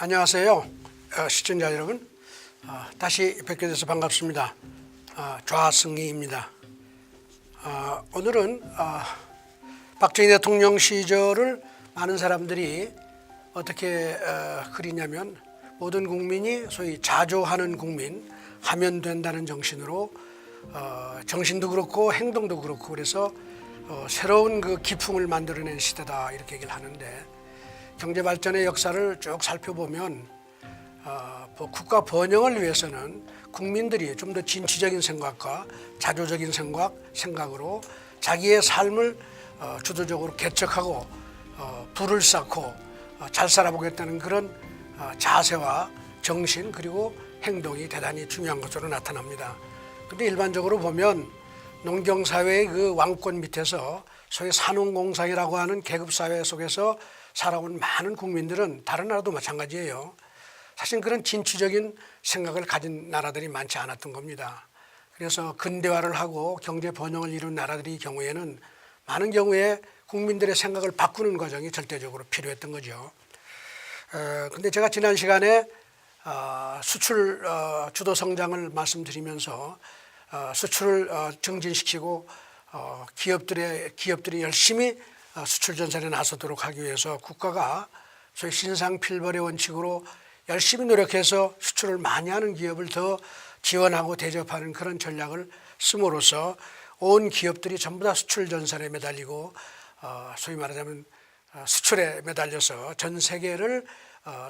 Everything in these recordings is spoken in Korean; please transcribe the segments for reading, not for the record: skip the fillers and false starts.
안녕하세요. 시청자 여러분. 다시 뵙게 돼서 반갑습니다. 좌승희입니다. 오늘은 박정희 대통령 시절을 많은 사람들이 어떻게 그리냐면 모든 국민이 소위 자조하는 국민, 하면 된다는 정신으로 정신도 그렇고 행동도 그렇고 그래서 새로운 그 기풍을 만들어낸 시대다 이렇게 얘기를 하는데 경제 발전의 역사를 쭉 살펴보면 국가 번영을 위해서는 국민들이 좀 더 진취적인 생각과 자조적인 생각으로 자기의 삶을 주도적으로 개척하고 부를 쌓고 잘 살아보겠다는 그런 자세와 정신 그리고 행동이 대단히 중요한 것으로 나타납니다. 그런데 일반적으로 보면 농경사회의 그 왕권 밑에서 소위 산업공상이라고 하는 계급사회 속에서 살아온 많은 국민들은 다른 나라도 마찬가지예요. 사실 그런 진취적인 생각을 가진 나라들이 많지 않았던 겁니다. 그래서 근대화를 하고 경제 번영을 이룬 나라들의 경우에는 많은 경우에 국민들의 생각을 바꾸는 과정이 절대적으로 필요했던 거죠. 근데 제가 지난 시간에 수출 주도 성장을 말씀드리면서 수출을 증진시키고 기업들이 열심히 수출 전선에 나서도록 하기 위해서 국가가 소위 신상필벌의 원칙으로 열심히 노력해서 수출을 많이 하는 기업을 더 지원하고 대접하는 그런 전략을 씀으로써 온 기업들이 전부 다 수출 전선에 매달리고 소위 말하자면 수출에 매달려서 전 세계를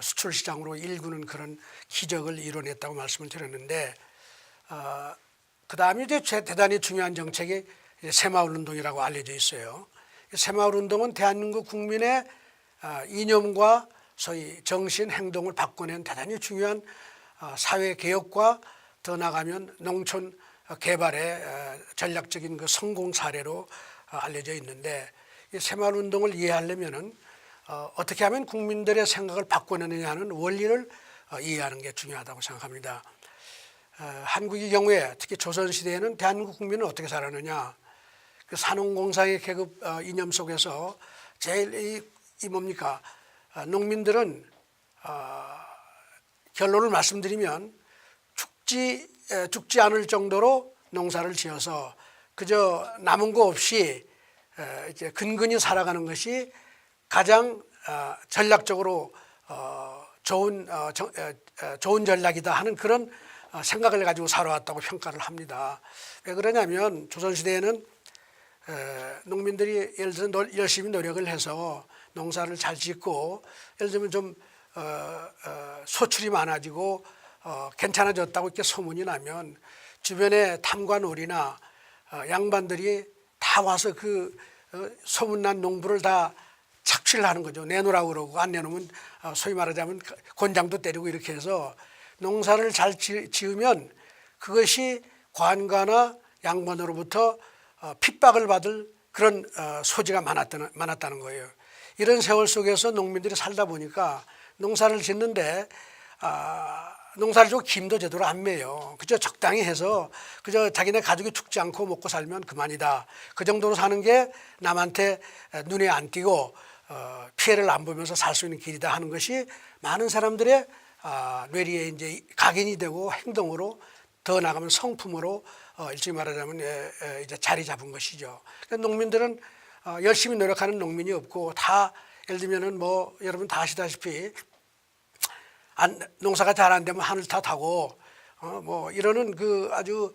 수출 시장으로 일구는 그런 기적을 이뤄냈다고 말씀을 드렸는데 그 다음에 이제 대단히 중요한 정책이 새마을운동이라고 알려져 있어요. 새마을운동은 대한민국 국민의 이념과 소위 정신, 행동을 바꿔낸 대단히 중요한 사회개혁과 더 나아가면 농촌 개발의 전략적인 그 성공 사례로 알려져 있는데 이 새마을운동을 이해하려면은 어떻게 하면 국민들의 생각을 바꿔내느냐 하는 원리를 이해하는 게 중요하다고 생각합니다. 한국의 경우에 특히 조선시대에는 대한민국 국민은 어떻게 살았느냐. 그 산업공상의 계급 이념 속에서 제일 이 뭡니까? 농민들은 결론을 말씀드리면 죽지 않을 정도로 농사를 지어서 그저 남은 거 없이 이제 근근히 살아가는 것이 가장 전략적으로 좋은 전략이다 하는 그런 생각을 가지고 살아왔다고 평가를 합니다. 왜 그러냐면 조선시대에는 농민들이 예를 들어 열심히 노력을 해서 농사를 잘 짓고 예를 들면 좀 소출이 많아지고 괜찮아졌다고 이렇게 소문이 나면 주변에 탐관오리나 양반들이 다 와서 그 소문난 농부를 다 착취를 하는 거죠. 내놓으라고 그러고 안 내놓으면 소위 말하자면 곤장도 때리고 이렇게 해서 농사를 잘 지으면 그것이 관가나 양반으로부터 핍박을 받을 그런 소지가 많았다는 거예요. 이런 세월 속에서 농민들이 살다 보니까 농사를 짓는데 농사를 좀 김도 제대로 안 매요. 그저 적당히 해서 그저 자기네 가족이 죽지 않고 먹고 살면 그만이다. 그 정도로 사는 게 남한테 눈에 안 띄고 피해를 안 보면서 살 수 있는 길이다 하는 것이 많은 사람들의 뇌리에 이제 각인이 되고 행동으로 더 나가면 성품으로 일찍 말하자면 이제 자리 잡은 것이죠. 그러니까 농민들은 열심히 노력하는 농민이 없고 다 예를 들면은 뭐 여러분 다 아시다시피 농사가 잘 안 되면 하늘 탓하고 뭐 이러는 그 아주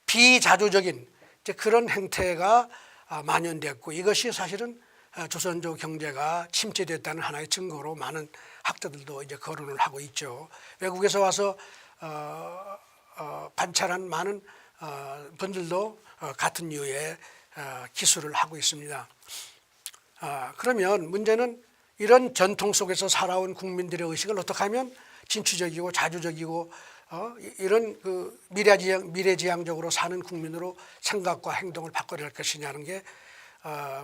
비자조적인 이제 그런 행태가 만연됐고 이것이 사실은 조선조 경제가 침체됐다는 하나의 증거로 많은 학자들도 이제 거론을 하고 있죠. 외국에서 와서 관찰한 많은 분들도 같은 이유의 기술을 하고 있습니다. 그러면 문제는 이런 전통 속에서 살아온 국민들의 의식을 어떻게 하면 진취적이고 자주적이고 이런 그 미래지향적으로 사는 국민으로 생각과 행동을 바꿔낼 것이냐는 게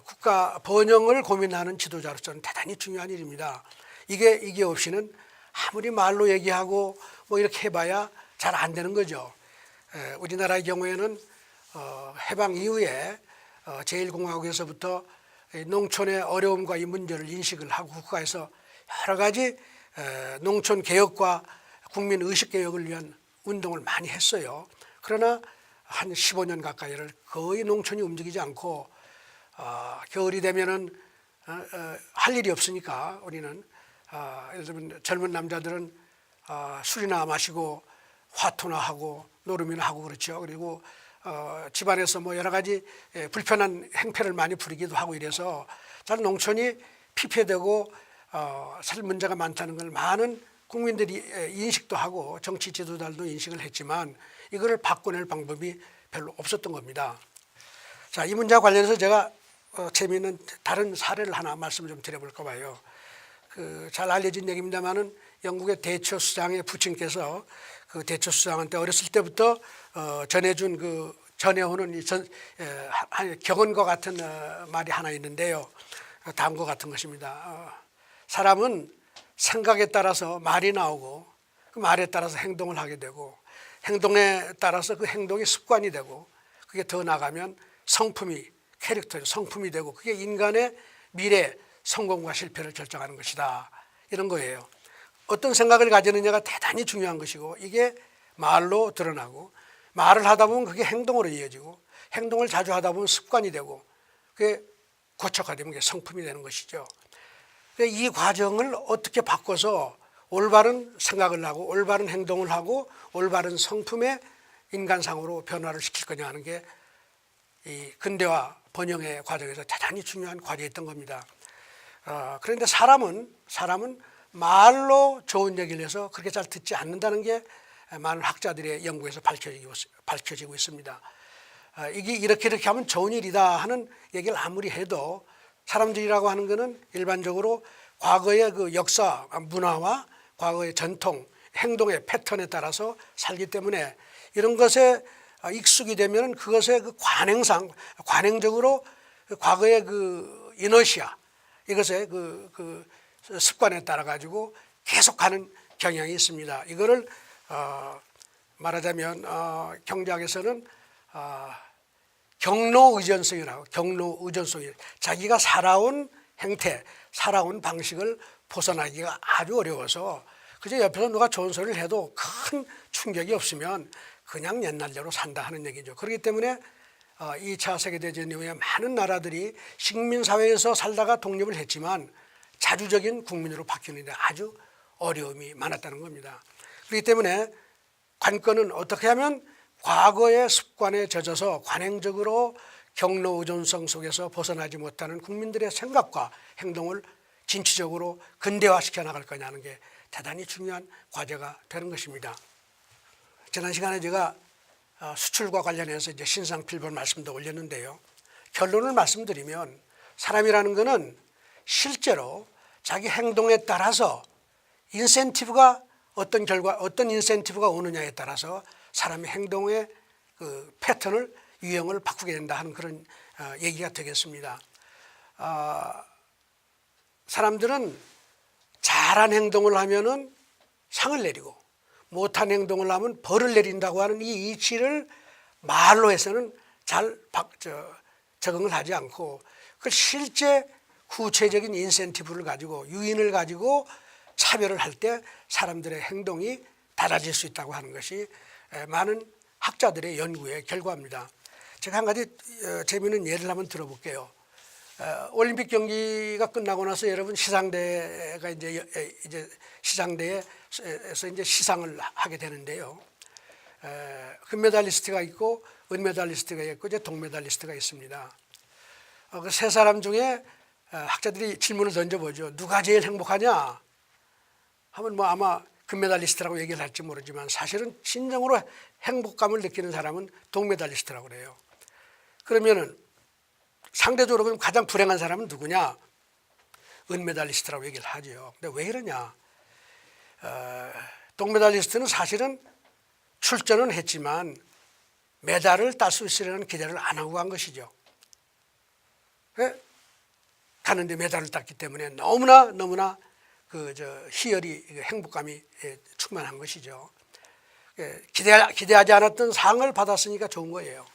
국가 번영을 고민하는 지도자로서는 대단히 중요한 일입니다. 이게 없이는 아무리 말로 얘기하고 뭐 이렇게 해봐야 잘 안 되는 거죠. 우리나라의 경우에는 해방 이후에 제1공화국에서부터 농촌의 어려움과 이 문제를 인식을 하고 국가에서 여러 가지 농촌 개혁과 국민 의식 개혁을 위한 운동을 많이 했어요. 그러나 한 15년 가까이를 거의 농촌이 움직이지 않고 겨울이 되면은 할 일이 없으니까 우리는 예를 들면 젊은 남자들은 술이나 마시고 화투나 하고 노름이나 하고 그렇죠. 그리고 집안에서 뭐 여러 가지 불편한 행패를 많이 부리기도 하고 이래서 잘 농촌이 피폐되고 살 문제가 많다는 걸 많은 국민들이 인식도 하고 정치 지도자들도 인식을 했지만 이거를 바꿔낼 방법이 별로 없었던 겁니다. 자, 이 문제와 관련해서 제가 재미있는 다른 사례를 하나 말씀을 좀 드려볼까 봐요. 잘 알려진 얘기입니다만은 영국의 대처 수장의 부친께서 그 대처 수장한테 어렸을 때부터 전해오는 경언과 같은 말이 하나 있는데요. 다음과 같은 것입니다. 사람은 생각에 따라서 말이 나오고 그 말에 따라서 행동을 하게 되고 행동에 따라서 그 행동이 습관이 되고 그게 더 나가면 성품이 캐릭터죠. 성품이 되고 그게 인간의 미래 성공과 실패를 결정하는 것이다. 이런 거예요. 어떤 생각을 가지느냐가 대단히 중요한 것이고 이게 말로 드러나고 말을 하다 보면 그게 행동으로 이어지고 행동을 자주 하다 보면 습관이 되고 그게 고착화되면 그게 성품이 되는 것이죠. 이 과정을 어떻게 바꿔서 올바른 생각을 하고 올바른 행동을 하고 올바른 성품의 인간상으로 변화를 시킬 거냐 하는 게 이 근대화 번영의 과정에서 대단히 중요한 과제였던 겁니다. 그런데 사람은 말로 좋은 얘기를 해서 그렇게 잘 듣지 않는다는 게 많은 학자들의 연구에서 밝혀지고 있습니다. 이게 이렇게 하면 좋은 일이다 하는 얘기를 아무리 해도 사람들이라고 하는 것은 일반적으로 과거의 그 역사, 문화와 과거의 전통, 행동의 패턴에 따라서 살기 때문에 이런 것에 익숙이 되면 그것의 그 관행적으로 과거의 그 이너시아, 이것의 그 습관에 따라 가지고 계속하는 경향이 있습니다. 이거를 말하자면 경제학에서는 경로의존성이라고, 경로의존성이 자기가 살아온 행태, 살아온 방식을 벗어나기가 아주 어려워서 그저 옆에서 누가 좋은 소리를 해도 큰 충격이 없으면 그냥 옛날대로 산다 하는 얘기죠. 그렇기 때문에 2차 세계대전 이후에 많은 나라들이 식민사회에서 살다가 독립을 했지만 자주적인 국민으로 바뀌는 데 아주 어려움이 많았다는 겁니다. 그렇기 때문에 관건은 어떻게 하면 과거의 습관에 젖어서 관행적으로 경로의존성 속에서 벗어나지 못하는 국민들의 생각과 행동을 진취적으로 근대화시켜 나갈 거냐는 게 대단히 중요한 과제가 되는 것입니다. 지난 시간에 제가 수출과 관련해서 이제 신상필벌 말씀도 올렸는데요. 결론을 말씀드리면 사람이라는 것은 실제로 자기 행동에 따라서 인센티브가 어떤 인센티브가 오느냐에 따라서 사람의 행동의 그 패턴을 유형을 바꾸게 된다 하는 그런 얘기가 되겠습니다. 사람들은 잘한 행동을 하면은 상을 내리고 못한 행동을 하면 벌을 내린다고 하는 이 이치를 말로 해서는 잘 적응을 하지 않고 그 실제 구체적인 인센티브를 가지고 유인을 가지고 차별을 할 때 사람들의 행동이 달라질 수 있다고 하는 것이 많은 학자들의 연구의 결과입니다. 제가 한 가지 재미있는 예를 한번 들어볼게요. 올림픽 경기가 끝나고 나서 여러분 시상대가 이제 시상대에서 이제 시상을 하게 되는데요. 금메달리스트가 있고 은메달리스트가 있고 이제 동메달리스트가 있습니다. 그 세 사람 중에 학자들이 질문을 던져보죠. 누가 제일 행복하냐? 하면 뭐 아마 금메달리스트라고 얘기를 할지 모르지만 사실은 진정으로 행복감을 느끼는 사람은 동메달리스트라고 그래요. 그러면은 상대적으로 그럼 가장 불행한 사람은 누구냐? 은메달리스트라고 얘기를 하죠. 근데 왜 이러냐? 동메달리스트는 사실은 출전은 했지만 메달을 딸 수 있으려는 기대를 안 하고 간 것이죠. 가는데 메달을 땄기 때문에 너무나 희열이 행복감이 충만한 것이죠. 기대하지 않았던 상을 받았으니까 좋은 거예요.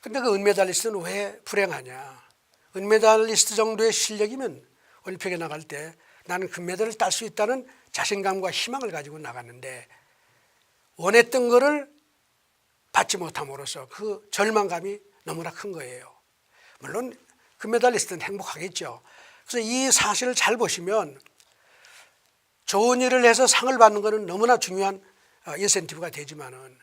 근데 그 은메달리스트는 왜 불행하냐? 은메달리스트 정도의 실력이면 올림픽에 나갈 때 나는 금메달을 딸 수 있다는 자신감과 희망을 가지고 나갔는데 원했던 거를 받지 못함으로써 그 절망감이 너무나 큰 거예요. 물론 금메달리스트는 행복하겠죠. 그래서 이 사실을 잘 보시면 좋은 일을 해서 상을 받는 것은 너무나 중요한 인센티브가 되지만은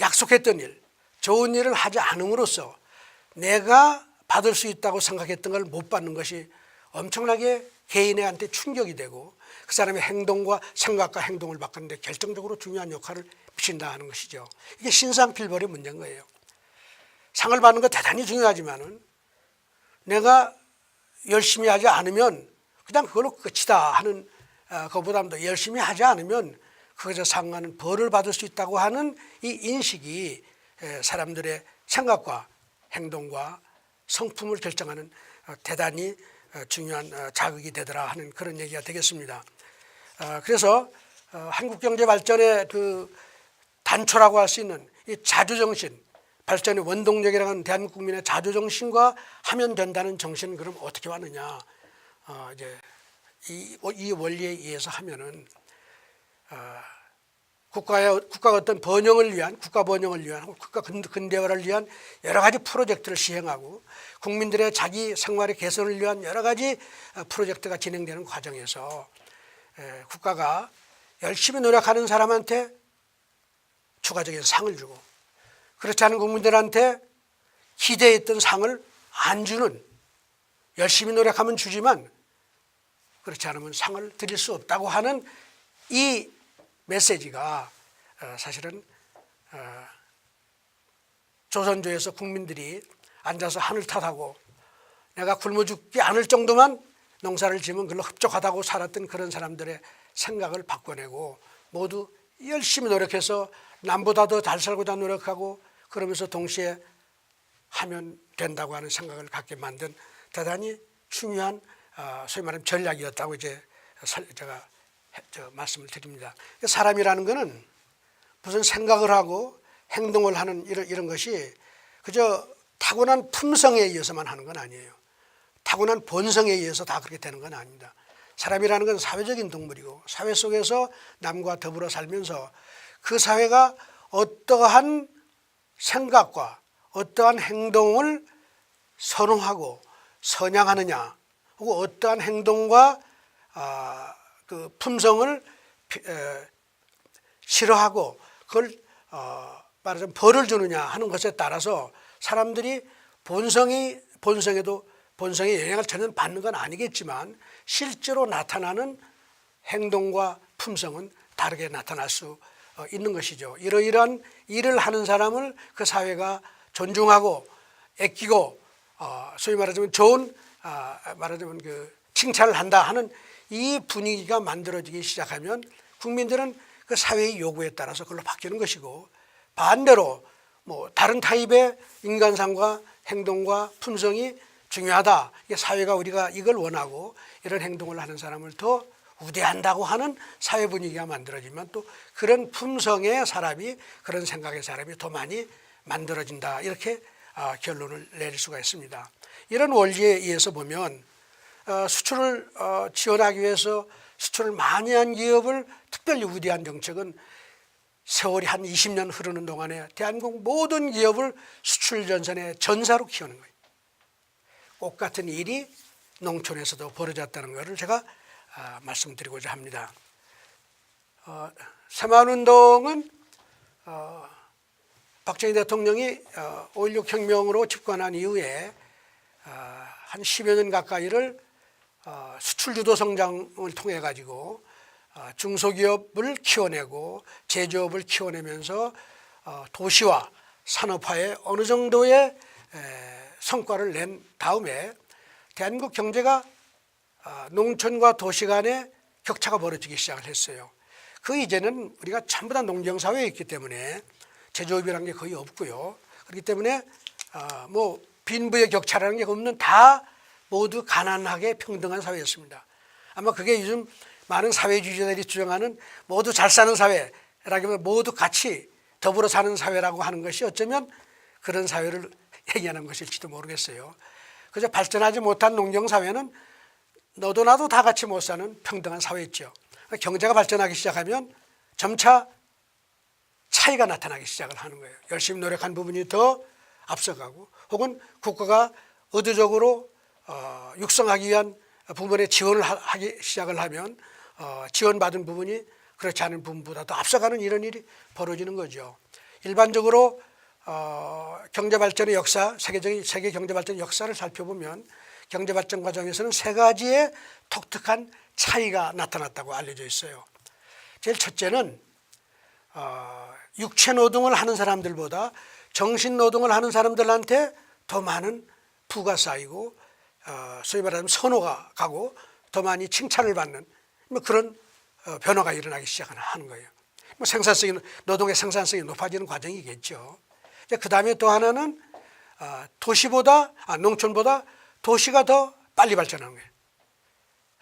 약속했던 일, 좋은 일을 하지 않음으로써 내가 받을 수 있다고 생각했던 걸 못 받는 것이 엄청나게 개인한테 충격이 되고 그 사람의 행동과 생각과 행동을 바꾸는데 결정적으로 중요한 역할을 미친다 하는 것이죠. 이게 신상필벌의 문제인 거예요. 상을 받는 거 대단히 중요하지만은 내가 열심히 하지 않으면 그냥 그걸로 끝이다 하는 그보다도 열심히 하지 않으면 그것에 상하는 벌을 받을 수 있다고 하는 이 인식이 사람들의 생각과 행동과 성품을 결정하는 대단히 중요한 자극이 되더라 하는 그런 얘기가 되겠습니다. 그래서 한국 경제 발전의 그 단초라고 할 수 있는 이 자주정신, 발전의 원동력이라는 건 대한민국 국민의 자주정신과 하면 된다는 정신은 그럼 어떻게 왔느냐? 이제 이 원리에 의해서 하면은 국가의 어떤 번영을 위한 국가 번영을 위한 국가 근대화를 위한 여러 가지 프로젝트를 시행하고 국민들의 자기 생활의 개선을 위한 여러 가지 프로젝트가 진행되는 과정에서 국가가 열심히 노력하는 사람한테 추가적인 상을 주고 그렇지 않은 국민들한테 기대했던 상을 안 주는, 열심히 노력하면 주지만 그렇지 않으면 상을 드릴 수 없다고 하는 이 메시지가 사실은 조선조에서 국민들이 앉아서 하늘 탓하고 내가 굶어 죽지 않을 정도만 농사를 지으면 그걸로 흡족하다고 살았던 그런 사람들의 생각을 바꿔내고 모두 열심히 노력해서 남보다 더 잘 살고자 노력하고 그러면서 동시에 하면 된다고 하는 생각을 갖게 만든 대단히 중요한 소위 말하면 전략이었다고 이제 제가 말씀을 드립니다. 사람이라는 것은 무슨 생각을 하고 행동을 하는 이런 것이 그저 타고난 품성에 의해서만 하는 건 아니에요. 타고난 본성에 의해서 다 그렇게 되는 건 아닙니다. 사람이라는 건 사회적인 동물이고 사회 속에서 남과 더불어 살면서 그 사회가 어떠한 생각과 어떠한 행동을 선호하고 선양하느냐 혹은 어떠한 행동과 그 품성을 싫어하고 그걸 말하자면 벌을 주느냐 하는 것에 따라서 사람들이 본성에 영향을 전혀 받는 건 아니겠지만 실제로 나타나는 행동과 품성은 다르게 나타날 수 있는 것이죠. 이러이러한 일을 하는 사람을 그 사회가 존중하고 아끼고 소위 말하자면 좋은 말하자면 그 칭찬을 한다 하는 이 분위기가 만들어지기 시작하면 국민들은 그 사회의 요구에 따라서 그걸로 바뀌는 것이고 반대로 뭐 다른 타입의 인간상과 행동과 품성이 중요하다. 이게 사회가 우리가 이걸 원하고 이런 행동을 하는 사람을 더 우대한다고 하는 사회 분위기가 만들어지면 또 그런 품성의 사람이 그런 생각의 사람이 더 많이 만들어진다. 이렇게 결론을 내릴 수가 있습니다. 이런 원리에 의해서 보면 수출을 지원하기 위해서 수출을 많이 한 기업을 특별히 우대한 정책은 세월이 한 20년 흐르는 동안에 대한민국 모든 기업을 수출 전선의 전사로 키우는 거예요. 똑같은 일이 농촌에서도 벌어졌다는 것을 제가 말씀드리고자 합니다. 새마을운동은 박정희 대통령이 5.16 혁명으로 집권한 이후에 한 10여 년 가까이를 수출주도 성장을 통해 가지고 중소기업을 키워내고 제조업을 키워내면서 도시화, 산업화에 어느 정도의 성과를 낸 다음에 대한민국 경제가 농촌과 도시 간의 격차가 벌어지기 시작을 했어요. 그 이제는 우리가 전부 다 농경사회에 있기 때문에 제조업이라는 게 거의 없고요. 그렇기 때문에 뭐 빈부의 격차라는 게 없는 다 모두 가난하게 평등한 사회였습니다. 아마 그게 요즘 많은 사회주의자들이 주장하는 모두 잘 사는 사회라기보다 모두 같이 더불어 사는 사회라고 하는 것이 어쩌면 그런 사회를 얘기하는 것일지도 모르겠어요. 그저 발전하지 못한 농경사회는 너도 나도 다 같이 못 사는 평등한 사회였죠. 경제가 발전하기 시작하면 점차 차이가 나타나기 시작을 하는 거예요. 열심히 노력한 부분이 더 앞서가고 혹은 국가가 의도적으로 육성하기 위한 부분에 지원을 하기 시작을 하면 지원받은 부분이 그렇지 않은 부분보다 더 앞서가는 이런 일이 벌어지는 거죠. 일반적으로 경제발전의 역사, 세계 경제발전의 역사를 살펴보면 경제발전 과정에서는 세 가지의 독특한 차이가 나타났다고 알려져 있어요. 제일 첫째는 육체노동을 하는 사람들보다 정신노동을 하는 사람들한테 더 많은 부가 쌓이고 소위 말하면 선호가 가고 더 많이 칭찬을 받는 그런 변화가 일어나기 시작하는 거예요. 노동의 생산성이 높아지는 과정이겠죠. 그 다음에 또 하나는 농촌보다 도시가 더 빨리 발전하는 거예요.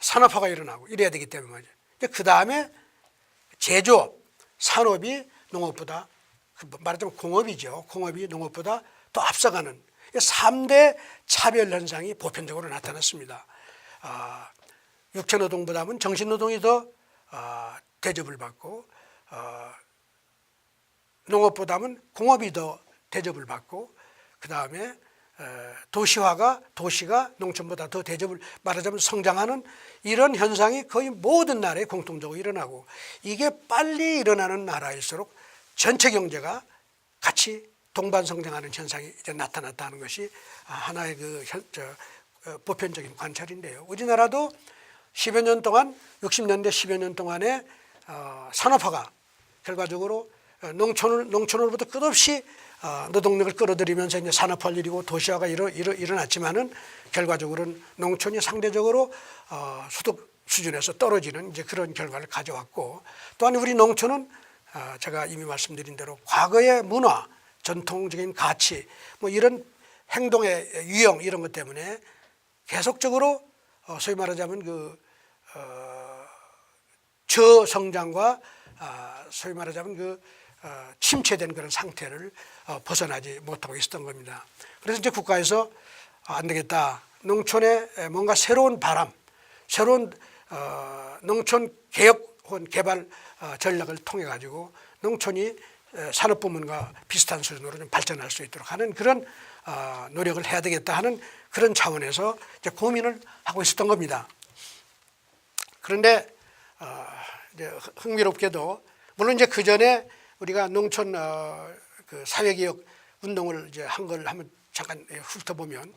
산업화가 일어나고 이래야 되기 때문에 말이죠. 그 다음에 제조업, 산업이 농업보다 말하자면 공업이죠. 공업이 농업보다 더 앞서가는 3대 차별 현상이 보편적으로 나타났습니다. 육체노동보다는 정신노동이 더 대접을 받고 농업보다는 공업이 더 대접을 받고 그 다음에 도시가 농촌보다 더 대접을 말하자면 성장하는 이런 현상이 거의 모든 나라에 공통적으로 일어나고 이게 빨리 일어나는 나라일수록 전체 경제가 같이 동반 성장하는 현상이 이제 나타났다는 것이 하나의 보편적인 관찰인데요. 우리나라도 10여 년 동안 60년대 10여 년 동안에 산업화가 결과적으로 농촌으로부터 끝없이 노동력을 끌어들이면서 이제 산업화를 이루고 도시화가 일어났지만은 결과적으로는 농촌이 상대적으로 소득 수준에서 떨어지는 이제 그런 결과를 가져왔고 또한 우리 농촌은 제가 이미 말씀드린 대로 과거의 문화, 전통적인 가치, 뭐 이런 행동의 유형 이런 것 때문에 계속적으로 소위 말하자면 저성장과 소위 말하자면 침체된 그런 상태를 벗어나지 못하고 있었던 겁니다. 그래서 이제 국가에서 안 되겠다. 농촌에 뭔가 새로운 바람, 새로운 농촌 개혁 혹은 개발 전략을 통해 가지고 농촌이 산업부문과 비슷한 수준으로 좀 발전할 수 있도록 하는 그런 노력을 해야 되겠다 하는 그런 차원에서 이제 고민을 하고 있었던 겁니다. 그런데 이제 흥미롭게도 물론 이제 그 전에 우리가 농촌 그 사회개혁 운동을 이제 한 걸 한번 잠깐 훑어보면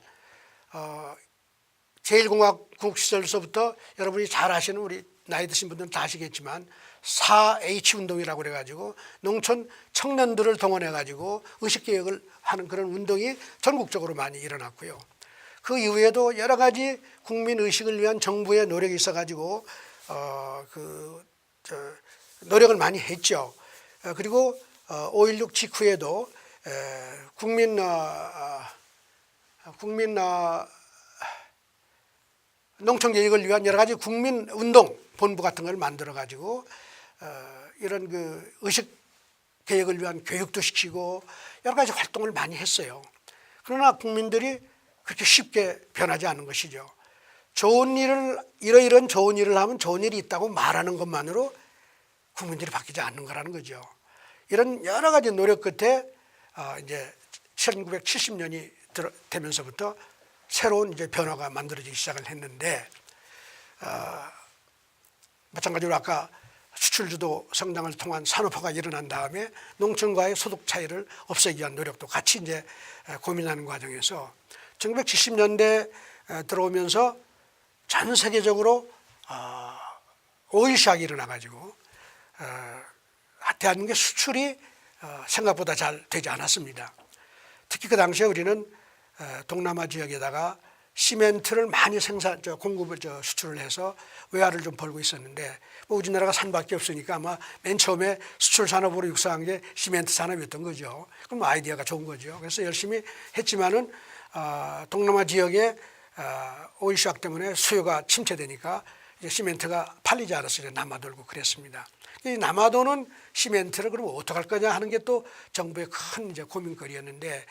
제1공화국 시절서부터 여러분이 잘 아시는 우리 나이 드신 분들은 다 아시겠지만 4H 운동이라고 그래가지고 농촌 청년들을 동원해가지고 의식개혁을 하는 그런 운동이 전국적으로 많이 일어났고요. 그 이후에도 여러 가지 국민 의식을 위한 정부의 노력이 있어가지고 노력을 많이 했죠. 그리고 5.16 직후에도 국민 농촌 개혁을 위한 여러 가지 국민 운동 본부 같은 걸 만들어 가지고 이런 그 의식 개혁을 위한 교육도 시키고 여러 가지 활동을 많이 했어요. 그러나 국민들이 그렇게 쉽게 변하지 않은 것이죠. 이러이런 좋은 일을 하면 좋은 일이 있다고 말하는 것만으로 국민들이 바뀌지 않는 거라는 거죠. 이런 여러 가지 노력 끝에 이제 1970년이 되면서부터 새로운 이제 변화가 만들어지기 시작을 했는데 마찬가지로 아까 수출주도 성장을 통한 산업화가 일어난 다음에 농촌과의 소득 차이를 없애기 위한 노력도 같이 이제 고민하는 과정에서 1970년대 들어오면서 전 세계적으로 오일 시학이 일어나가지고 대한민국의 수출이 생각보다 잘 되지 않았습니다. 특히 그 당시에 우리는 동남아 지역에다가 시멘트를 많이 수출을 해서 외화를 좀 벌고 있었는데 뭐 우리나라가 산밖에 없으니까 아마 맨 처음에 수출 산업으로 육성한 게 시멘트 산업이었던 거죠. 그럼 아이디어가 좋은 거죠. 그래서 열심히 했지만은 동남아 지역에 오일 시학 때문에 수요가 침체되니까 이제 시멘트가 팔리지 않았어요. 남아돌고 그랬습니다. 이 남아도는 시멘트를 그럼 어떡할 거냐 하는 게 또 정부의 큰 이제 고민거리였는데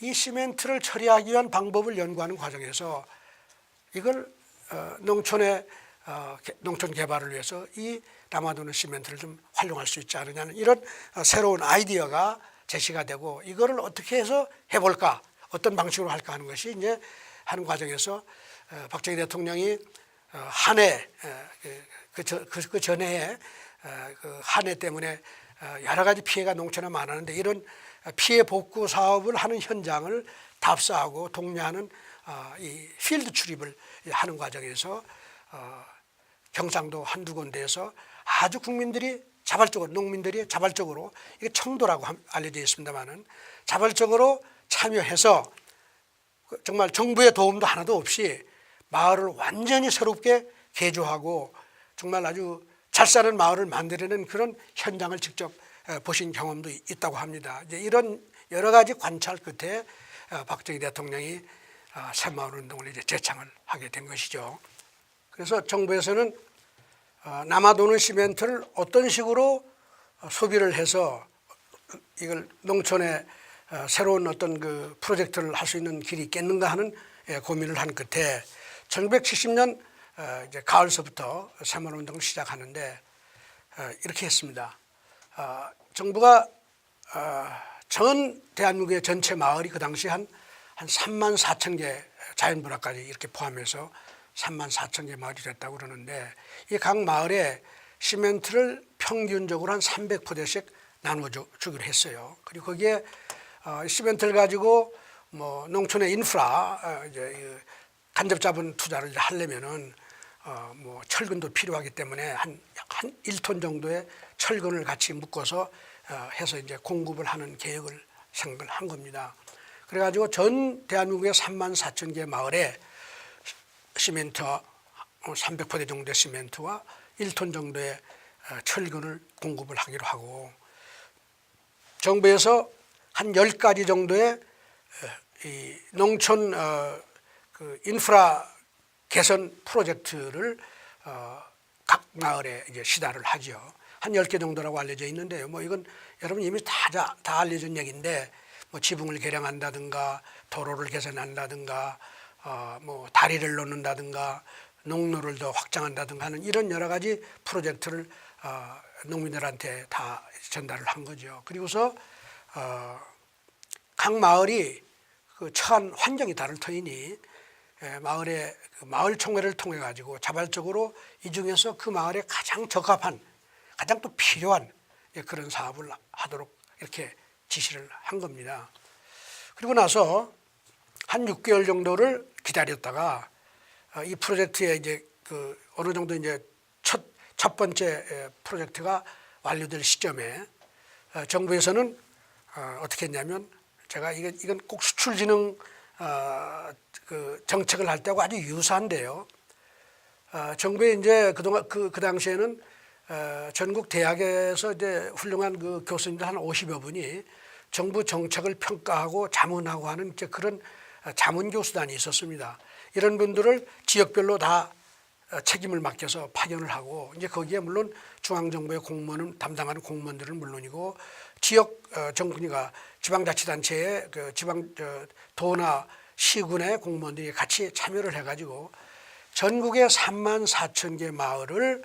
이 시멘트를 처리하기 위한 방법을 연구하는 과정에서 이걸 농촌의 농촌 개발을 위해서 이 남아도는 시멘트를 좀 활용할 수 있지 않느냐는 이런 새로운 아이디어가 제시가 되고 이거를 어떻게 해서 해볼까, 어떤 방식으로 할까 하는 것이 이제 하는 과정에서 박정희 대통령이 한해 그 전해에 그 한해 때문에 여러 가지 피해가 농촌에 많았는데 이런 피해 복구 사업을 하는 현장을 답사하고 독려하는 이 필드 출입을 하는 과정에서 경상도 한두 군데에서 아주 국민들이 자발적으로, 농민들이 자발적으로, 이게 청도라고 알려져 있습니다만은 자발적으로 참여해서 정말 정부의 도움도 하나도 없이 마을을 완전히 새롭게 개조하고 정말 아주 잘 사는 마을을 만들어낸 그런 현장을 직접 보신 경험도 있다고 합니다. 이제 이런 여러 가지 관찰 끝에 박정희 대통령이 새마을 운동을 이제 제창을 하게 된 것이죠. 그래서 정부에서는 남아도는 시멘트를 어떤 식으로 소비를 해서 이걸 농촌에 새로운 어떤 그 프로젝트를 할 수 있는 길이 있겠는가 하는 고민을 한 끝에 1970년 이제 가을서부터 새마을 운동을 시작하는데 이렇게 했습니다. 정부가 전 대한민국의 전체 마을이 그 당시 한 3만 4천 개 자연분화까지 이렇게 포함해서 3만 4천 개 마을이 됐다고 그러는데 이 각 마을에 시멘트를 평균적으로 한 300포대씩 나눠주기로 했어요. 그리고 거기에 시멘트를 가지고 뭐 농촌의 인프라 이제 간접자본 투자를 하려면은 뭐 철근도 필요하기 때문에 한 1톤 정도의 철근을 같이 묶어서 해서 이제 공급을 하는 계획을 생각을 한 겁니다. 그래가지고 전 대한민국의 3만 4천 개 마을에 시멘트와 300포대 정도의 시멘트와 1톤 정도의 철근을 공급을 하기로 하고 정부에서 한 10가지 정도의 이 농촌 그 인프라 개선 프로젝트를 각 마을에 이제 시달을 하죠. 한 10개 정도라고 알려져 있는데요. 뭐 이건 여러분 이미 다 알려진 얘기인데 뭐 지붕을 개량한다든가 도로를 개선한다든가 뭐 다리를 놓는다든가 농로를 더 확장한다든가 하는 이런 여러 가지 프로젝트를 농민들한테 다 전달을 한 거죠. 그리고서 각 마을이 그 처한 환경이 다를 터이니 마을의 그 마을 총회를 통해 가지고 자발적으로 이 중에서 그 마을에 가장 적합한, 가장 또 필요한 그런 사업을 하도록 이렇게 지시를 한 겁니다. 그리고 나서 한 6개월 정도를 기다렸다가 이 프로젝트에 이제 그 어느 정도 이제 첫 번째 프로젝트가 완료될 시점에 정부에서는 어떻게 했냐면 제가 이건 꼭 수출진흥 그 정책을 할 때하고 아주 유사한데요. 정부에 이제 그동안 그 당시에는 전국 대학에서 이제 훌륭한 그 교수님들 한 50여 분이 정부 정책을 평가하고 자문하고 하는 이제 그런 자문 교수단이 있었습니다. 이런 분들을 지역별로 다 책임을 맡겨서 파견을 하고 이제 거기에 물론 중앙정부의 공무원은 담당하는 공무원들은 물론이고 지역 정부니까 지방자치단체의 그 도나 시군의 공무원들이 같이 참여를 해가지고 전국의 3만 4천 개 마을을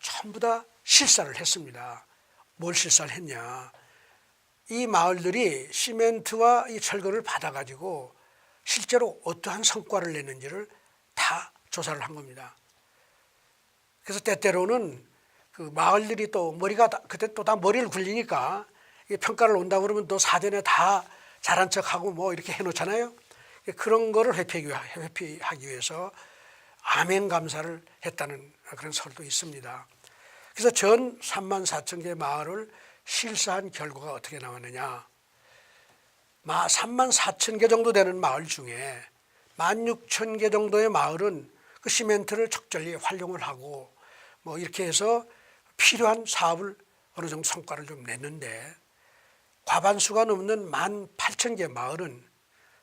전부 다 실사를 했습니다. 뭘 실사를 했냐? 이 마을들이 시멘트와 이 철근을 받아가지고 실제로 어떠한 성과를 내는지를 다 조사를 한 겁니다. 그래서 때때로는 그 마을들이 또 머리가 그때 또 다 머리를 굴리니까 평가를 온다고 그러면 또 사전에 다 잘한 척하고 뭐 이렇게 해놓잖아요. 그런 거를 회피하기 위해서 아멘 감사를 했다는 그런 설도 있습니다. 그래서 전 3만 4천 개 마을을 실사한 결과가 어떻게 나왔느냐. 3만 4천 개 정도 되는 마을 중에 16,000개 정도의 마을은 그 시멘트를 적절히 활용을 하고 뭐 이렇게 해서 필요한 사업을 어느 정도 성과를 좀 냈는데 과반수가 넘는 18,000개 마을은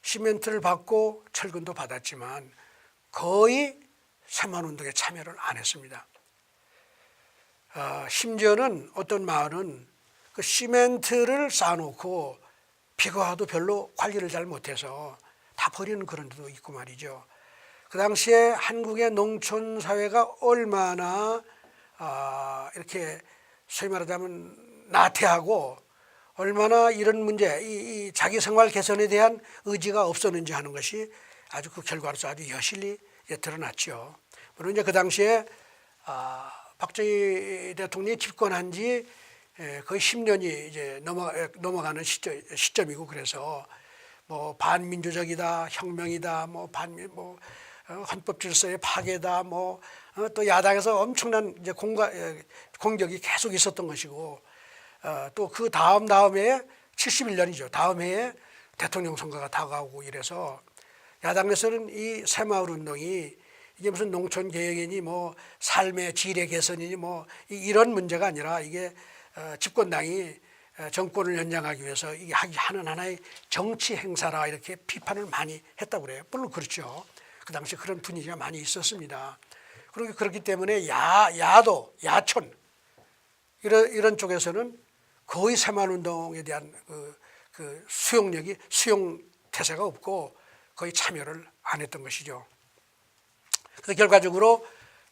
시멘트를 받고 철근도 받았지만 거의 새마을운동에 참여를 안 했습니다. 심지어는 어떤 마을은 그 시멘트를 쌓아놓고 비가 와도 별로 관리를 잘 못해서 다 버리는 그런 데도 있고 말이죠. 그 당시에 한국의 농촌 사회가 얼마나 이렇게 소위 말하자면 나태하고 얼마나 이런 문제, 이 자기 생활 개선에 대한 의지가 없었는지 하는 것이 아주 그 결과로서 아주 여실히 드러났죠. 물론 이제 그 당시에 박정희 대통령이 집권한 지 거의 10년이 이제 넘어가는 시점이고 그래서 뭐 반민주적이다, 혁명이다, 뭐 헌법 질서의 파괴다, 뭐 또 야당에서 엄청난 이제 공격이 계속 있었던 것이고 또 그 다음에 71년이죠. 다음 해에 대통령 선거가 다가오고 이래서 야당에서는 이 새마을 운동이 이게 무슨 농촌 개혁이니 뭐 삶의 질의 개선이니 뭐 이런 문제가 아니라 이게 집권당이 정권을 연장하기 위해서 이게 하는 하나의 정치 행사라 이렇게 비판을 많이 했다고 그래요. 물론 그렇죠. 그 당시 그런 분위기가 많이 있었습니다. 그리고 그렇기 때문에 야촌 이런 쪽에서는 거의 새마을운동에 대한 그 수용 태세가 없고 거의 참여를 안 했던 것이죠. 그 결과적으로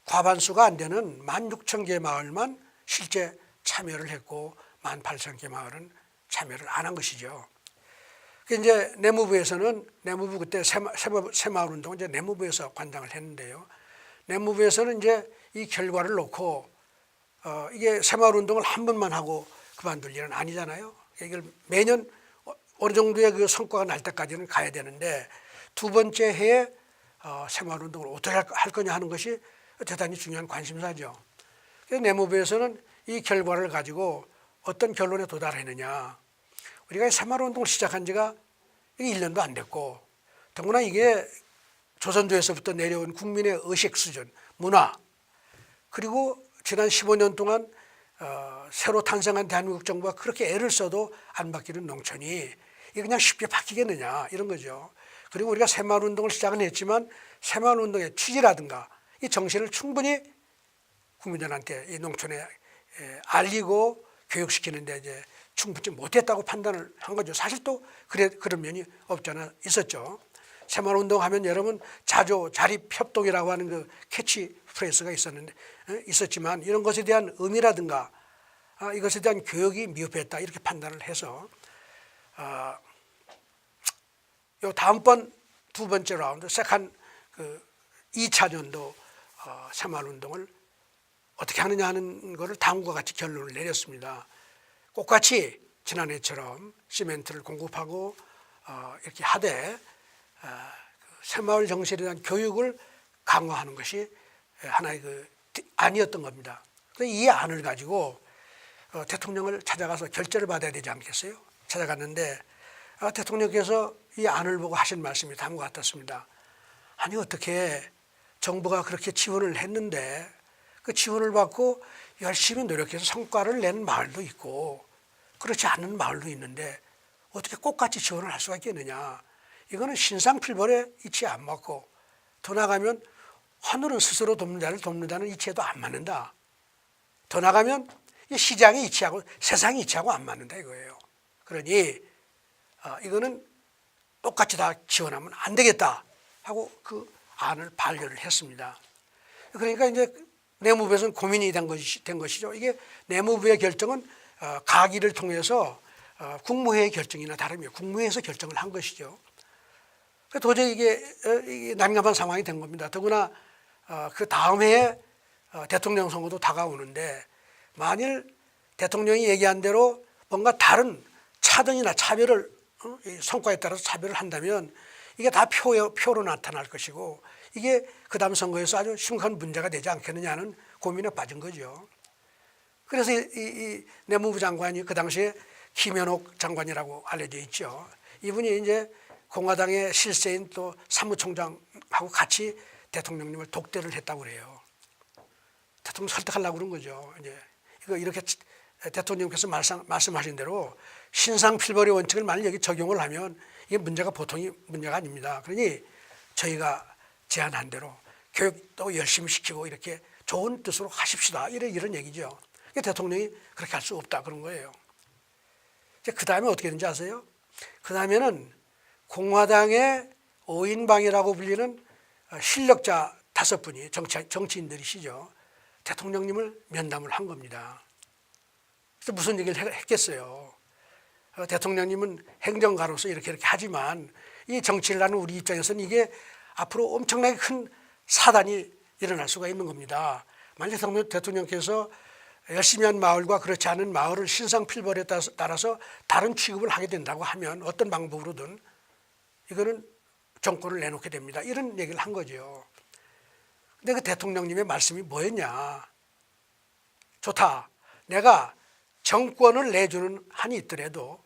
과반수가 안 되는 16,000개 마을만 실제 참여를 했고 18,000개 마을은 참여를 안 한 것이죠. 이제 내무부 그때 새마을운동은 이제 내무부에서 관장을 했는데요. 내무부에서는 이제 이 결과를 놓고 이게 새마을운동을 한 번만 하고 그만둘 일은 아니잖아요. 이걸 매년 어느 정도의 그 성과가 날 때까지는 가야 되는데 두 번째 해에 새마을운동을 어떻게 할 거냐 하는 것이 대단히 중요한 관심사죠. 그래서 내무부에서는 이 결과를 가지고 어떤 결론에 도달했느냐. 우리가 새마을운동을 시작한 지가 1년도 안 됐고 더구나 이게 조선조에서부터 내려온 국민의 의식 수준, 문화 그리고 지난 15년 동안 새로 탄생한 대한민국 정부가 그렇게 애를 써도 안 바뀌는 농촌이 이게 그냥 쉽게 바뀌겠느냐 이런 거죠. 그리고 우리가 새마을운동을 시작은 했지만 새마을운동의 취지라든가 이 정신을 충분히 국민들한테 이 농촌에 알리고 교육시키는데 이제 충분히 못했다고 판단을 한 거죠. 사실 또 그런 면이 없잖아 있었죠. 새마을운동 하면 여러분 자조, 자립, 협동이라고 하는 그 캐치프레이즈가 있었지만 이런 것에 대한 의미라든가 이것에 대한 교육이 미흡했다 이렇게 판단을 해서 요 다음번 두 번째 라운드 세컨 그 2차년도 새마을운동을 어떻게 하느냐 하는 것을 다음과 같이 결론을 내렸습니다. 똑같이 지난해처럼 시멘트를 공급하고 이렇게 하되 새마을 정신에 대한 교육을 강화하는 것이 하나의 그 안이었던 겁니다. 그래서 이 안을 가지고 대통령을 찾아가서 결재를 받아야 되지 않겠어요? 찾아갔는데 대통령께서 이 안을 보고 하신 말씀이 다음과 같았습니다. 아니 어떻게 정부가 그렇게 지원을 했는데 그 지원을 받고 열심히 노력해서 성과를 낸 마을도 있고 그렇지 않은 마을도 있는데 어떻게 똑같이 지원을 할 수가 있겠느냐. 이거는 신상필벌에 이치에 안 맞고 더 나가면 하늘은 스스로 돕는 자를 돕는다는 이치에도 안 맞는다. 더 나가면 시장의 이치하고 세상의 이치하고 안 맞는다 이거예요. 그러니 이거는 똑같이 다 지원하면 안 되겠다 하고 그 안을 반려를 했습니다. 그러니까 이제 내무부에서는 고민이 된 것이죠. 이게 내무부의 결정은 가기를 통해서 국무회의 결정이나 다름이에요. 국무회에서 결정을 한 것이죠. 도저히 이게 난감한 상황이 된 겁니다. 더구나 그 다음 해에 대통령 선거도 다가오는데 만일 대통령이 얘기한 대로 뭔가 다른 차등이나 차별을 성과에 따라서 차별을 한다면 이게 다 표로 나타날 것이고 이게 그 다음 선거에서 아주 심각한 문제가 되지 않겠느냐는 고민에 빠진 거죠. 그래서 이 내무부 장관이 그 당시에 김현옥 장관이라고 알려져 있죠. 이분이 이제 공화당의 실세인 또 사무총장하고 같이 대통령님을 독대를 했다고 그래요. 대통령 설득하려고 그런 거죠. 이제 이거 이렇게 대통령께서 말씀하신 대로 신상필벌의 원칙을 만약 여기 적용을 하면 이게 문제가 보통이 문제가 아닙니다. 그러니 저희가 제안한 대로 교육도 열심히 시키고 이렇게 좋은 뜻으로 하십시다. 이런 얘기죠. 대통령이 그렇게 할 수 없다 그런 거예요. 그 다음에 어떻게 되는지 아세요? 그 다음에는 공화당의 5인방이라고 불리는 실력자 5분이 정치인들이시죠. 대통령님을 면담을 한 겁니다. 그래서 무슨 얘기를 했겠어요. 대통령님은 행정가로서 이렇게 하지만 이 정치를 하는 우리 입장에서는 이게 앞으로 엄청나게 큰 사단이 일어날 수가 있는 겁니다. 만약 대통령께서 열심히 한 마을과 그렇지 않은 마을을 신상필벌에 따라서 다른 취급을 하게 된다고 하면 어떤 방법으로든 이거는 정권을 내놓게 됩니다. 이런 얘기를 한 거죠. 근데 그 대통령님의 말씀이 뭐였냐. 좋다. 내가 정권을 내주는 한이 있더라도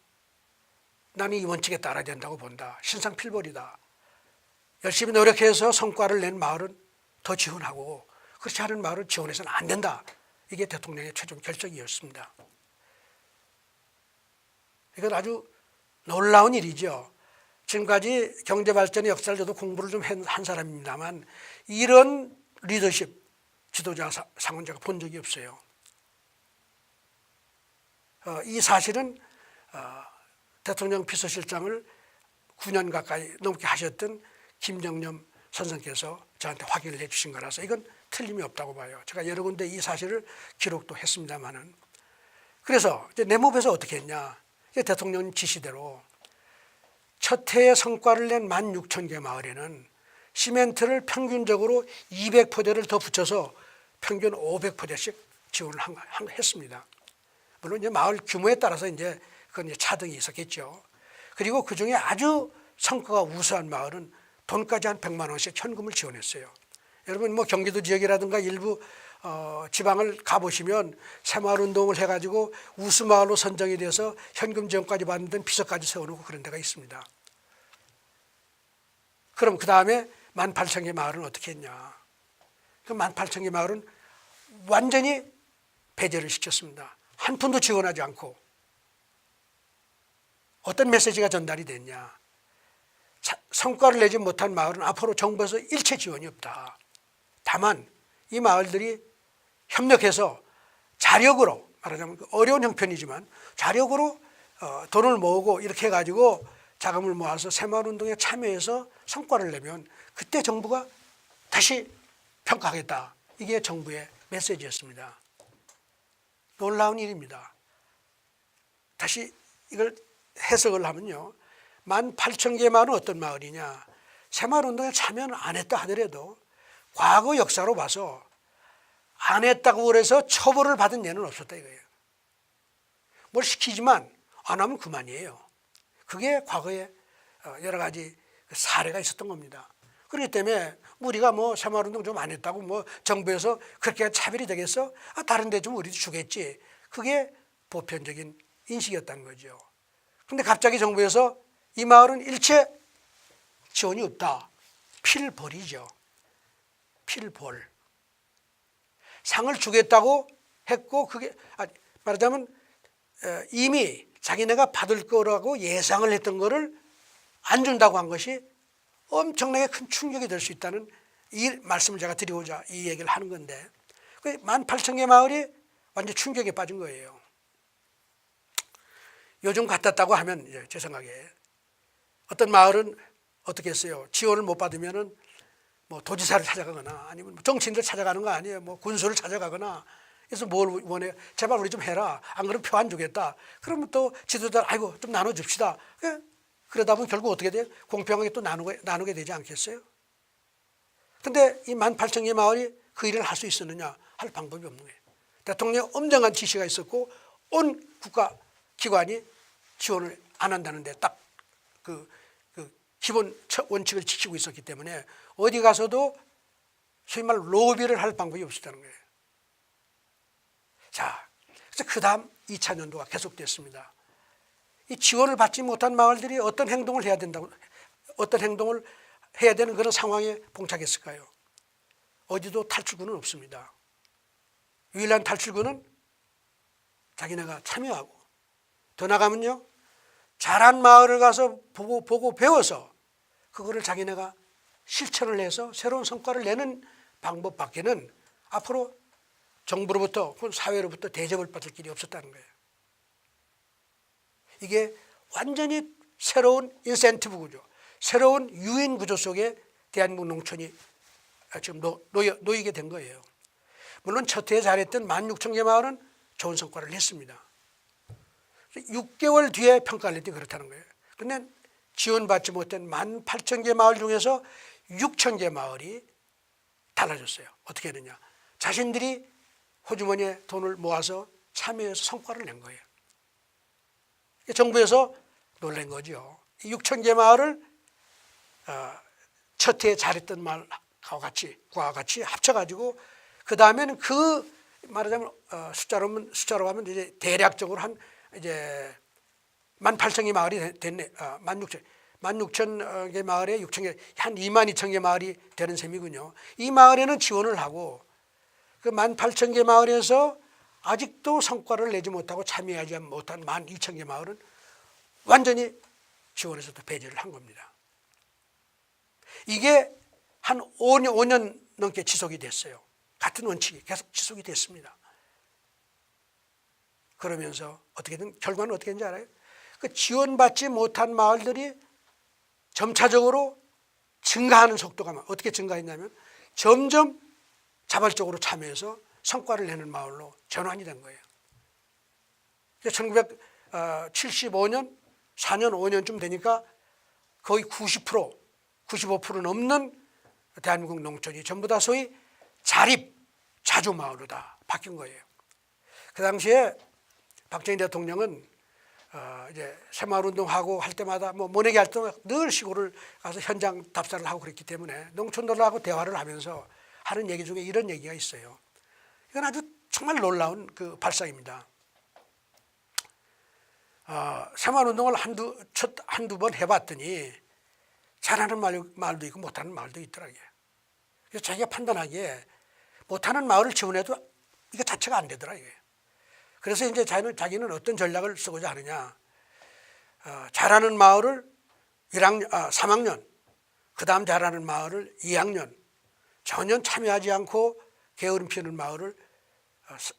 나는 이 원칙에 따라야 된다고 본다. 신상필벌이다. 열심히 노력해서 성과를 낸 마을은 더 지원하고 그렇지 않은 마을은 지원해서는 안 된다. 이게 대통령의 최종 결정이었습니다. 이건 아주 놀라운 일이죠. 지금까지 경제발전의 역사를 저도 공부를 좀 한 사람입니다만 이런 리더십, 지도자, 상원자가 본 적이 없어요. 이 사실은 대통령 비서실장을 9년 가까이 넘게 하셨던 김정념 선생께서 저한테 확인을 해주신 거라서 이건 틀림이 없다고 봐요. 제가 여러 군데 이 사실을 기록도 했습니다만은. 그래서 이제 내무부에서 어떻게 했냐. 대통령 지시대로 첫 해에 성과를 낸 16,000개 마을에는 시멘트를 평균적으로 200포대를 더 붙여서 평균 500포대씩 지원을 했습니다. 물론 이제 마을 규모에 따라서 이제 그건 이제 차등이 있었겠죠. 그리고 그 중에 아주 성과가 우수한 마을은 돈까지 한 100만 원씩 현금을 지원했어요. 여러분 뭐 경기도 지역이라든가 일부 지방을 가보시면 새마을 운동을 해가지고 우수마을로 선정이 돼서 현금 지원까지 받는 데는 비서까지 세워놓고 그런 데가 있습니다. 그럼 그 다음에 18,000개 마을은 어떻게 했냐. 그 18,000개 마을은 완전히 배제를 시켰습니다. 한 푼도 지원하지 않고. 어떤 메시지가 전달이 됐냐. 성과를 내지 못한 마을은 앞으로 정부에서 일체 지원이 없다. 다만 이 마을들이 협력해서 자력으로, 말하자면 어려운 형편이지만 자력으로 돈을 모으고 이렇게 해가지고 자금을 모아서 새마을운동에 참여해서 성과를 내면 그때 정부가 다시 평가하겠다. 이게 정부의 메시지였습니다. 놀라운 일입니다. 다시 이걸 해석을 하면요. 18,000개 마을은 어떤 마을이냐. 새마을운동에 참여는 안 했다 하더라도 과거 역사로 봐서 안 했다고 그래서 처벌을 받은 예는 없었다 이거예요. 뭘 시키지만 안 하면 그만이에요. 그게 과거에 여러 가지 사례가 있었던 겁니다. 그렇기 때문에 우리가 뭐 새마을운동 좀 안 했다고 뭐 정부에서 그렇게 차별이 되겠어? 다른 데 좀 우리도 주겠지. 그게 보편적인 인식이었다는 거죠. 그런데 갑자기 정부에서 이 마을은 일체 지원이 없다. 필벌이죠. 필벌. 상을 주겠다고 했고 그게 말하자면 이미 자기네가 받을 거라고 예상을 했던 거를 안 준다고 한 것이 엄청나게 큰 충격이 될 수 있다는 이 말씀을 제가 드리고자 이 얘기를 하는 건데 18,000개 마을이 완전 충격에 빠진 거예요. 요즘 같았다고 하면 이제 제 생각에 어떤 마을은 어떻게 했어요? 지원을 못 받으면은 뭐 도지사를 찾아가거나 아니면 정치인들 찾아가는 거 아니에요? 뭐 군수를 찾아가거나 그래서 뭘 원해? 제발 우리 좀 해라. 안 그러면 표 안 주겠다. 그러면 또 지도자 아이고 좀 나눠줍시다. 그러다 보면 결국 어떻게 돼요? 공평하게 또 나누게 되지 않겠어요? 근데 이 18,000개 마을이 그 일을 할 수 있었느냐? 할 방법이 없는 거예요. 대통령 엄정한 지시가 있었고 온 국가기관이 지원을 안 한다는데 딱 그 기본 원칙을 지키고 있었기 때문에 어디 가서도 소위 말 로비를 할 방법이 없었다는 거예요. 자, 그래서 그 다음 2차 년도가 계속됐습니다. 이 지원을 받지 못한 마을들이 어떤 행동을 해야 된다고, 어떤 행동을 해야 되는 그런 상황에 봉착했을까요? 어디도 탈출구는 없습니다. 유일한 탈출구는 자기네가 참여하고 더 나가면요. 잘한 마을을 가서 보고 배워서 그거를 자기네가 실천을 해서 새로운 성과를 내는 방법밖에는 앞으로 정부로부터 혹은 사회로부터 대접을 받을 길이 없었다는 거예요. 이게 완전히 새로운 인센티브 구조, 새로운 유인 구조 속에 대한민국 농촌이 지금 놓이게 된 거예요. 물론 첫 해에 잘했던 16,000개 마을은 좋은 성과를 냈습니다. 6개월 뒤에 평가를 했더니 그렇다는 거예요. 그런데 지원받지 못한 18,000개 마을 중에서 6,000개 마을이 달라졌어요. 어떻게 했느냐. 자신들이 호주머니에 돈을 모아서 참여해서 성과를 낸 거예요. 정부에서 놀란 거죠. 6,000개 마을을 첫 해에 잘했던 마을과 같이 합쳐가지고 그 다음에는 그 말하자면 숫자로 하면 이제 대략적으로 한 이제 18,000개 마을이 됐네. 16,000개 마을에 6,000개 한 22,000개 마을이 되는 셈이군요. 이 마을에는 지원을 하고 그 18,000개 마을에서 아직도 성과를 내지 못하고 참여하지 못한 12,000개 마을은 완전히 지원에서도 배제를 한 겁니다. 이게 한 5년 넘게 지속이 됐어요. 같은 원칙이 계속 지속이 됐습니다. 그러면서 결과는 어떻게 했는지 알아요? 그 지원받지 못한 마을들이 점차적으로 증가하는 속도가 어떻게 증가했냐면 점점 자발적으로 참여해서 성과를 내는 마을로 전환이 된 거예요. 1975년, 4년, 5년쯤 되니까 거의 90%, 95% 넘는 대한민국 농촌이 전부 다 소위 자립 자주 마을로 다 바뀐 거예요. 그 당시에 박정희 대통령은 이제 새마을운동하고 할 때마다 모내기 할 때마다 늘 시골을 가서 현장 답사를 하고 그랬기 때문에 농촌들하고 대화를 하면서 하는 얘기 중에 이런 얘기가 있어요. 이건 아주 정말 놀라운 그 발상입니다. 새마을운동을 한두 번 해봤더니 잘하는 마을도 있고 못하는 마을도 있더라고요. 그래서 자기가 판단하기에 못하는 마을을 지원해도 이거 자체가 안 되더라고요. 그래서 이제 자기는 어떤 전략을 쓰고자 하느냐. 잘하는 마을을 3학년, 그 다음 잘하는 마을을 2학년, 전혀 참여하지 않고 게으름 피우는 마을을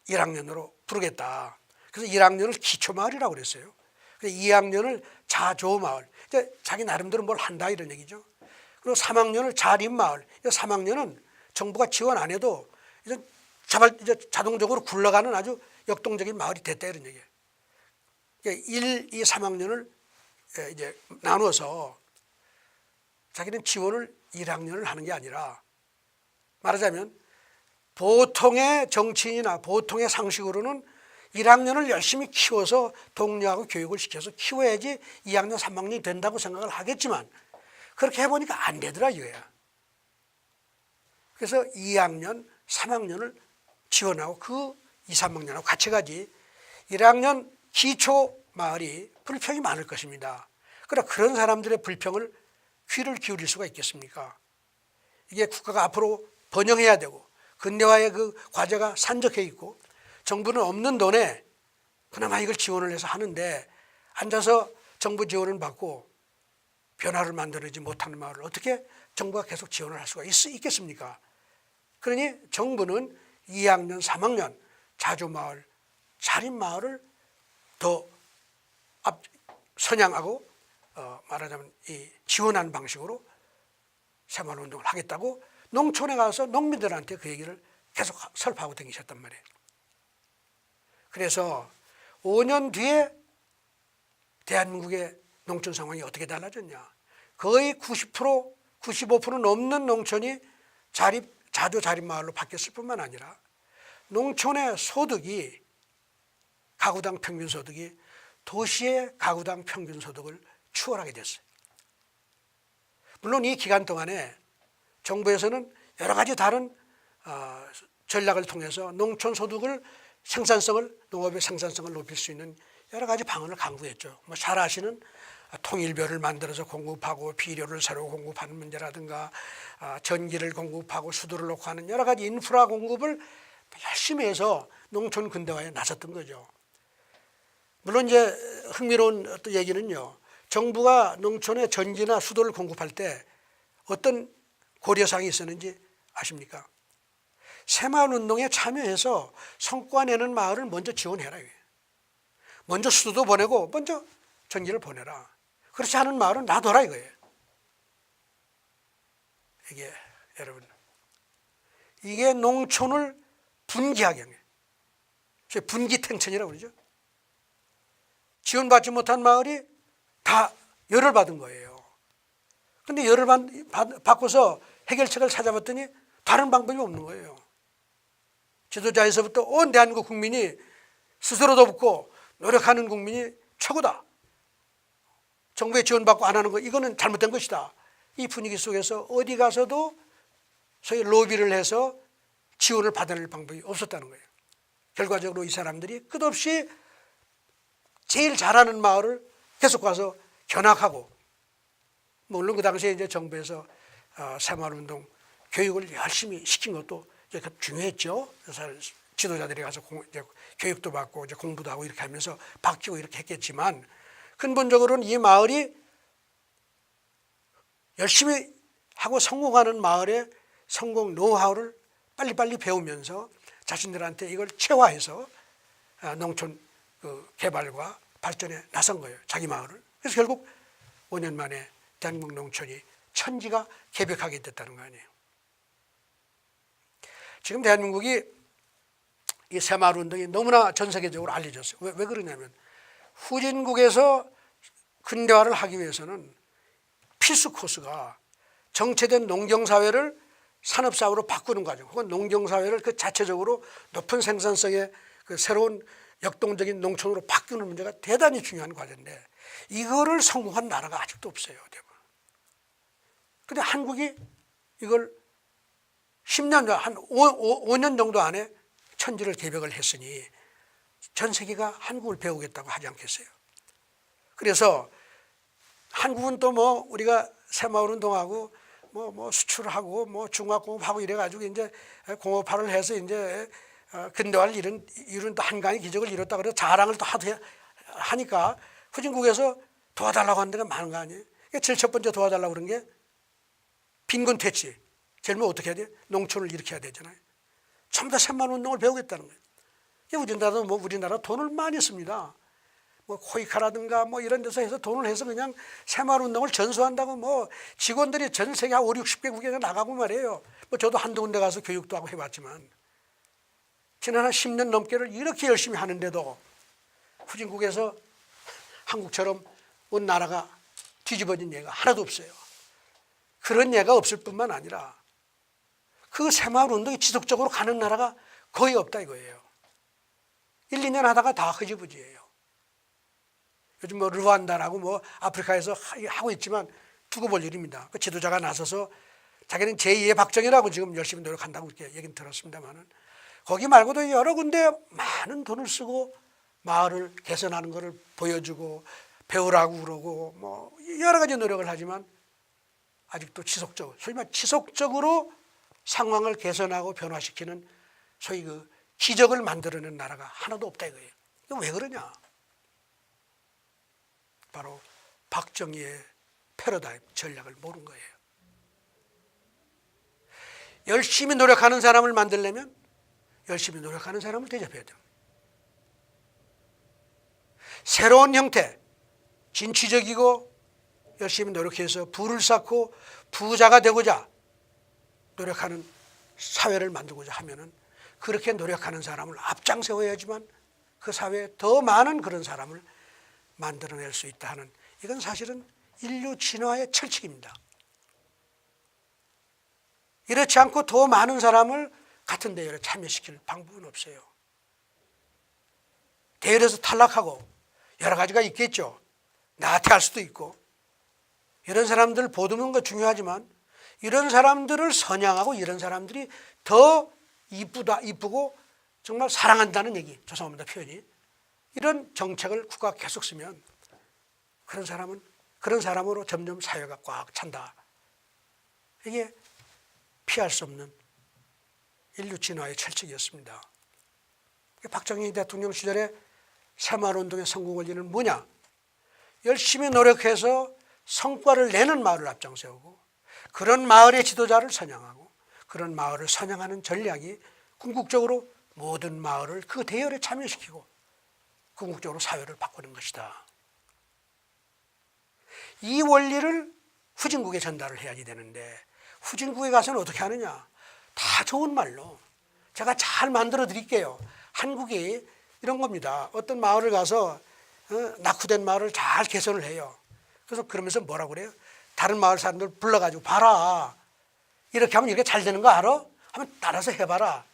1학년으로 부르겠다. 그래서 1학년을 기초마을이라고 그랬어요. 그래서 2학년을 자조마을. 자기 나름대로 뭘 한다 이런 얘기죠. 그리고 3학년을 자립마을. 3학년은 정부가 지원 안 해도 이제 자동적으로 굴러가는 아주 역동적인 마을이 됐다 이런 얘기예요. 1, 2, 3학년을 이제 나눠서 자기는 지원을 1학년을 하는 게 아니라 말하자면 보통의 정치인이나 보통의 상식으로는 1학년을 열심히 키워서 독려하고 교육을 시켜서 키워야지 2학년, 3학년이 된다고 생각을 하겠지만 그렇게 해보니까 안 되더라 이거야. 그래서 2학년, 3학년을 지원하고 그 2, 3학년하고 같이 가지 1학년 기초 마을이 불평이 많을 것입니다. 그러나 그런 사람들의 불평을 귀를 기울일 수가 있겠습니까? 이게 국가가 앞으로 번영해야 되고 근대화의 그 과제가 산적해 있고 정부는 없는 돈에 그나마 이걸 지원을 해서 하는데 앉아서 정부 지원을 받고 변화를 만들어내지 못하는 마을을 어떻게 정부가 계속 지원을 할 수가 있겠습니까? 그러니 정부는 2학년, 3학년 자조마을, 자립마을을 더 선양하고 말하자면 이 지원하는 방식으로 새마을운동을 하겠다고 농촌에 가서 농민들한테 그 얘기를 계속 설파하고 다니셨단 말이에요. 그래서 5년 뒤에 대한민국의 농촌 상황이 어떻게 달라졌냐. 거의 90%, 95% 넘는 농촌이 자조 자립마을로 바뀌었을 뿐만 아니라 농촌의 소득이 가구당 평균 소득이 도시의 가구당 평균 소득을 추월하게 됐어요. 물론 이 기간 동안에 정부에서는 여러 가지 다른 전략을 통해서 농촌 소득을 농업의 생산성을 높일 수 있는 여러 가지 방안을 강구했죠. 잘 아시는 통일벼를 만들어서 공급하고 비료를 새로 공급하는 문제라든가 전기를 공급하고 수도를 놓고 하는 여러 가지 인프라 공급을 열심히 해서 농촌 근대화에 나섰던 거죠. 물론 이제 흥미로운 어떤 얘기는요. 정부가 농촌에 전기나 수도를 공급할 때 어떤 고려사항이 있었는지 아십니까? 새마을운동에 참여해서 성과 내는 마을을 먼저 지원해라. 먼저 수도도 보내고 먼저 전기를 보내라. 그렇지 않은 마을은 놔둬라 이거예요. 이게 여러분 이게 농촌을 분기하게 한 거예요. 분기탱천이라고 그러죠. 지원받지 못한 마을이 다 열을 받은 거예요. 그런데 열을 받고서 해결책을 찾아봤더니 다른 방법이 없는 거예요. 지도자에서부터 온 대한민국 국민이 스스로 돕고 노력하는 국민이 최고다. 정부의 지원받고 안 하는 거 이거는 잘못된 것이다. 이 분위기 속에서 어디 가서도 소위 로비를 해서 지원을 받아낼 방법이 없었다는 거예요. 결과적으로 이 사람들이 끝없이 제일 잘하는 마을을 계속 가서 견학하고, 물론 그 당시에 이제 정부에서 새마을운동 교육을 열심히 시킨 것도 이제 중요했죠. 지도자들이 가서 이제 교육도 받고 이제 공부도 하고 이렇게 하면서 바뀌고 이렇게 했겠지만, 근본적으로는 이 마을이 열심히 하고 성공하는 마을의 성공 노하우를 빨리빨리 배우면서 자신들한테 이걸 체화해서 농촌 개발과 발전에 나선 거예요. 자기 마을을. 그래서 결국 5년 만에 대한민국 농촌이 천지가 개벽하게 됐다는 거 아니에요. 지금 대한민국이 이 새마을운동이 너무나 전 세계적으로 알려졌어요. 왜 그러냐면 후진국에서 근대화를 하기 위해서는 필수 코스가 정체된 농경사회를 산업사회로 바꾸는 과정, 혹은 농경사회를 그 자체적으로 높은 생산성의 그 새로운 역동적인 농촌으로 바꾸는 문제가 대단히 중요한 과제인데, 이거를 성공한 나라가 아직도 없어요. 그런데 한국이 이걸 10년, 한 5년 정도 안에 천지를 개벽을 했으니 전 세계가 한국을 배우겠다고 하지 않겠어요. 그래서 한국은 또 뭐 우리가 새마을운동하고 뭐 수출하고 뭐 중화공업하고 이래가지고 이제 공업화를 해서 이제 근대화를 이룬 또 한강의 기적을 이뤘다 그래서 자랑을 또 하니까 후진국에서 도와달라고 하는 데가 많은 거 아니에요. 제일 첫 번째 도와달라고 그런 게 빈곤 퇴치. 제일 뭐 어떻게 해야 돼? 농촌을 일으켜야 되잖아요. 전부 다 새마을운동을 배우겠다는 거예요. 우리나라 돈을 많이 씁니다. 뭐 코이카라든가 뭐 이런 데서 해서 돈을 해서 그냥 새마을운동을 전수한다고 뭐 직원들이 전 세계 한 5, 60개국에 나가고 말이에요. 뭐 저도 한두 군데 가서 교육도 하고 해봤지만 지난 한 10년 넘게를 이렇게 열심히 하는데도 후진국에서 한국처럼 온 나라가 뒤집어진 예가 하나도 없어요. 그런 예가 없을 뿐만 아니라 그 새마을운동이 지속적으로 가는 나라가 거의 없다 이거예요. 1, 2년 하다가 다 흐지부지예요. 요즘 뭐 르완다라고 뭐 아프리카에서 하고 있지만 두고 볼 일입니다. 그 지도자가 나서서 자기는 제2의 박정희라고 지금 열심히 노력한다고 이렇게 얘기는 들었습니다만은, 거기 말고도 여러 군데 많은 돈을 쓰고 마을을 개선하는 것을 보여주고 배우라고 그러고 뭐 여러 가지 노력을 하지만 아직도 지속적으로, 소위 말 지속적으로 상황을 개선하고 변화시키는 소위 그 기적을 만들어낸 나라가 하나도 없다 이거예요. 이거 왜 그러냐? 바로 박정희의 패러다임 전략을 모른 거예요. 열심히 노력하는 사람을 만들려면 열심히 노력하는 사람을 대접해야 돼요. 새로운 형태, 진취적이고 열심히 노력해서 부를 쌓고 부자가 되고자 노력하는 사회를 만들고자 하면은 그렇게 노력하는 사람을 앞장세워야지만 그 사회에 더 많은 그런 사람을 만들어낼 수 있다 하는, 이건 사실은 인류 진화의 철칙입니다. 이렇지 않고 더 많은 사람을 같은 대열에 참여시킬 방법은 없어요. 대열에서 탈락하고 여러 가지가 있겠죠. 나태할 수도 있고 이런 사람들을 보듬는 거 중요하지만 이런 사람들을 선양하고 이런 사람들이 더 이쁘고 정말 사랑한다는 얘기, 죄송합니다 표현이, 이런 정책을 국가가 계속 쓰면 그런 사람으로 점점 사회가 꽉 찬다. 이게 피할 수 없는 인류 진화의 철칙이었습니다. 박정희 대통령 시절에 새마을운동의 성공 원리는 뭐냐? 열심히 노력해서 성과를 내는 마을을 앞장세우고 그런 마을의 지도자를 선양하고 그런 마을을 선양하는 전략이 궁극적으로 모든 마을을 그 대열에 참여시키고 궁극적으로 사회를 바꾸는 것이다. 이 원리를 후진국에 전달을 해야지 되는데 후진국에 가서는 어떻게 하느냐? 다 좋은 말로 제가 잘 만들어 드릴게요. 한국이 이런 겁니다. 어떤 마을을 가서 낙후된 마을을 잘 개선을 해요. 그래서 그러면서 뭐라고 그래요? 다른 마을 사람들 불러가지고 봐라. 이렇게 하면 이렇게 잘 되는 거 알아? 하면 따라서 해봐라.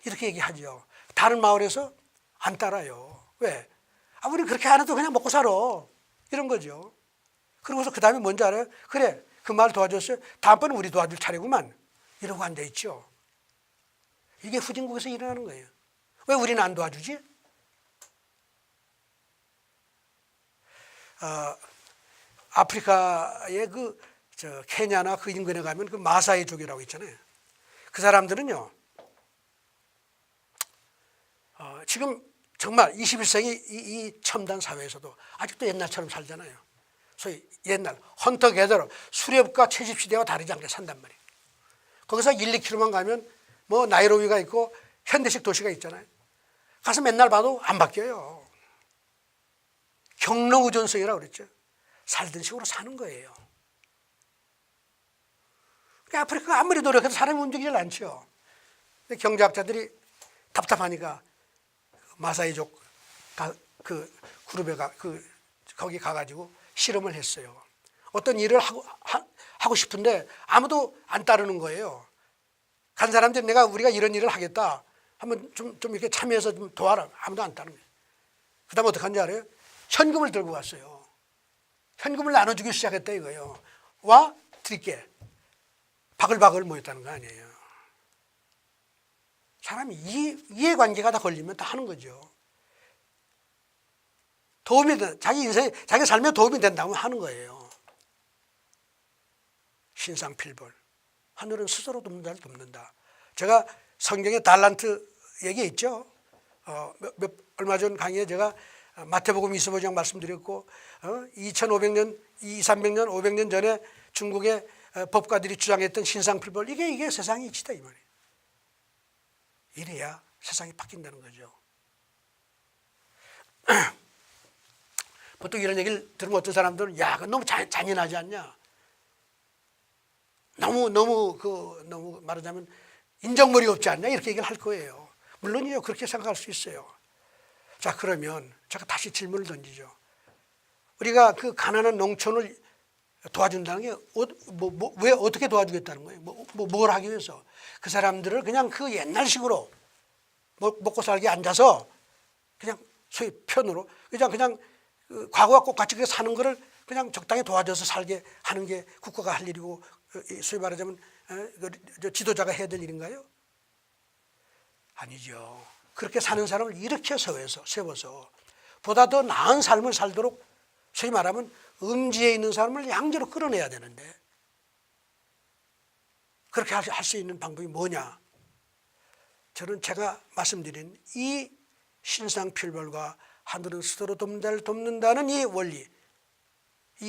이렇게 얘기하죠. 다른 마을에서 안 따라요. 왜? 우리 그렇게 안 해도 그냥 먹고 살아. 이런 거죠. 그러고서 그 다음에 뭔지 알아요? 그래, 그 말 도와줬어요. 다음번에 우리 도와줄 차례구만. 이러고 앉아 있죠. 이게 후진국에서 일어나는 거예요. 왜 우리는 안 도와주지? 아프리카의 케냐나 그 인근에 가면 그 마사이족이라고 있잖아요. 그 사람들은요, 지금 정말 21세기 이 첨단 사회에서도 아직도 옛날처럼 살잖아요. 소위 옛날 헌터 게더러 수렵과 채집시대와 다르지 않게 산단 말이에요. 거기서 1, 2km만 가면 뭐 나이로비가 있고 현대식 도시가 있잖아요. 가서 맨날 봐도 안 바뀌어요. 경로우전성이라고 그랬죠. 살던 식으로 사는 거예요. 아프리카가 아무리 노력해도 사람이 움직이질 않죠. 경제학자들이 답답하니까 마사이족 그 그룹에 거기 가가지고 실험을 했어요. 어떤 일을 하고 싶은데 아무도 안 따르는 거예요. 간 사람들이 우리가 이런 일을 하겠다 하면 좀 이렇게 참여해서 좀 도와라. 아무도 안 따르는 거예요. 그 다음에 어떻게 한지 알아요? 현금을 들고 왔어요. 현금을 나눠주기 시작했다 이거예요. 와, 드릴게. 바글바글 모였다는 거 아니에요. 사람이 이해관계가 다 걸리면 다 하는 거죠. 도움이 돼, 자기 인생, 자기 삶에 도움이 된다면 하는 거예요. 신상필벌. 하늘은 스스로 돕는 자를 돕는다. 제가 성경에 달란트 얘기 있죠. 얼마 전 강의에 제가 마태복음 25장 말씀드렸고 2500년, 300년, 500년 전에 중국의 법가들이 주장했던 신상필벌 이게 세상의 이치다 이 말이에요. 이래야 세상이 바뀐다는 거죠. 보통 이런 얘기를 들으면 어떤 사람들은 야, 그건 너무 잔인하지 않냐? 너무 말하자면 인정머리 없지 않냐? 이렇게 얘기를 할 거예요. 물론이요, 그렇게 생각할 수 있어요. 자, 그러면 제가 다시 질문을 던지죠. 우리가 그 가난한 농촌을 도와준다는 게 왜 어떻게 도와주겠다는 거예요? 뭘 하기 위해서? 그 사람들을 그냥 그 옛날식으로 먹고 살게 앉아서 그냥 소위 편으로 그냥 과거와 똑같이 그렇게 사는 거를 그냥 적당히 도와줘서 살게 하는 게 국가가 할 일이고 소위 말하자면 지도자가 해야 될 일인가요? 아니죠. 그렇게 사는 사람을 이렇게 세워서 보다 더 나은 삶을 살도록 소위 말하면 음지에 있는 사람을 양지로 끌어내야 되는데 그렇게 할 수 있는 방법이 뭐냐? 저는 제가 말씀드린 이 신상필벌과 하늘은 스스로 돕는다는 이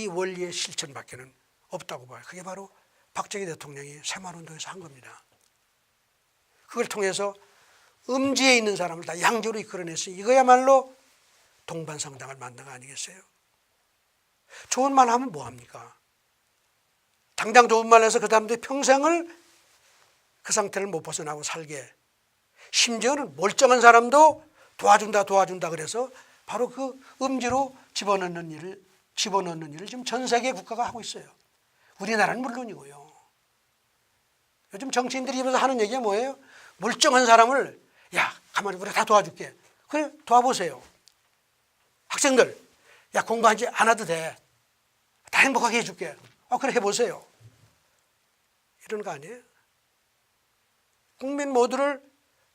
원리의 실천밖에는 없다고 봐요. 그게 바로 박정희 대통령이 새마을운동에서 한 겁니다. 그걸 통해서 음지에 있는 사람을 다 양지로 이끌어냈으니 이거야말로 동반성당을 만든 거 아니겠어요? 좋은 말 하면 뭐합니까? 당장 좋은 말 해서 그 사람들이 평생을 그 상태를 못 벗어나고 살게, 심지어는 멀쩡한 사람도 도와준다 그래서 바로 그 음지로 집어넣는 일을 지금 전 세계 국가가 하고 있어요. 우리나라는 물론이고요. 요즘 정치인들이 입에서 하는 얘기가 뭐예요? 멀쩡한 사람을 야, 가만히 우리가 다 도와줄게. 그래, 도와보세요. 학생들, 야, 공부하지 않아도 돼. 다 행복하게 해줄게. 그래, 해보세요. 이런 거 아니에요? 국민 모두를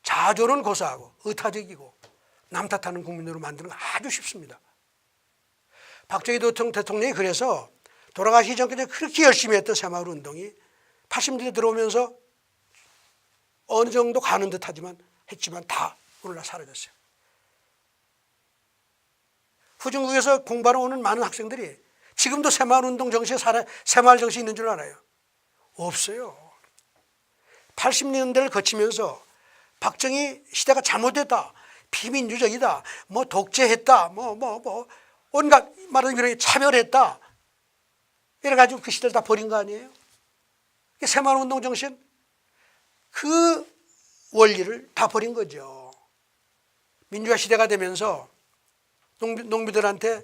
자조는 고사하고 의타적이고 남 탓하는 국민으로 만드는 거 아주 쉽습니다. 박정희 대통령이 그래서 돌아가시기 전까지 그렇게 열심히 했던 새마을운동이 80년대 들어오면서 어느 정도 가는 듯 했지만 다 오늘날 사라졌어요. 후진국에서 공부하러 오는 많은 학생들이 지금도 새마을운동 정신에 새마을 정신이 있는 줄 알아요? 없어요. 80년대를 거치면서 박정희 시대가 잘못됐다, 비민주적이다, 독재했다, 온갖 말하자면 차별했다, 이래가지고 그 시대를 다 버린 거 아니에요? 새마을운동 정신, 그 원리를 다 버린 거죠. 민주화 시대가 되면서 농민들한테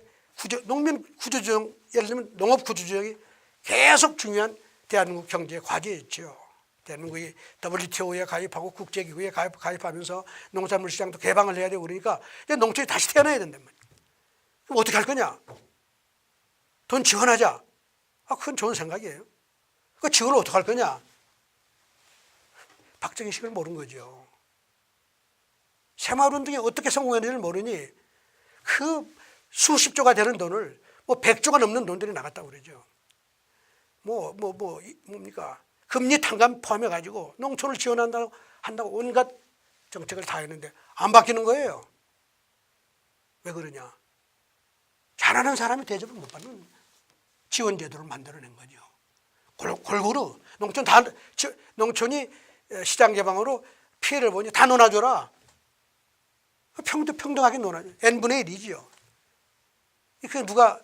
농민 구조조정, 예를 들면 농업 구조조정이 계속 중요한 대한민국 경제의 과제였죠. 대한민국이 WTO에 가입하고 국제기구에 가입하면서 농산물 시장도 개방을 해야 되고 그러니까 이제 농촌이 다시 태어나야 된단 말이에요. 그럼 어떻게 할 거냐? 돈 지원하자. 그건 좋은 생각이에요. 그 지원을 어떻게 할 거냐? 박정희식을 모르는 거죠. 새마을운동이 어떻게 성공했는지를 모르니 그 수십조가 되는 돈을 100조가 넘는 돈들이 나갔다고 그러죠. 뭡니까? 금리 탕감 포함해가지고 농촌을 지원한다고 온갖 정책을 다 했는데 안 바뀌는 거예요. 왜 그러냐? 잘하는 사람이 대접을 못 받는 지원 제도를 만들어낸 거죠. 골고루 농촌이 시장 개방으로 피해를 보니 다 논아줘라. 평등하게 논아줘. n분의 1이지요. 그 누가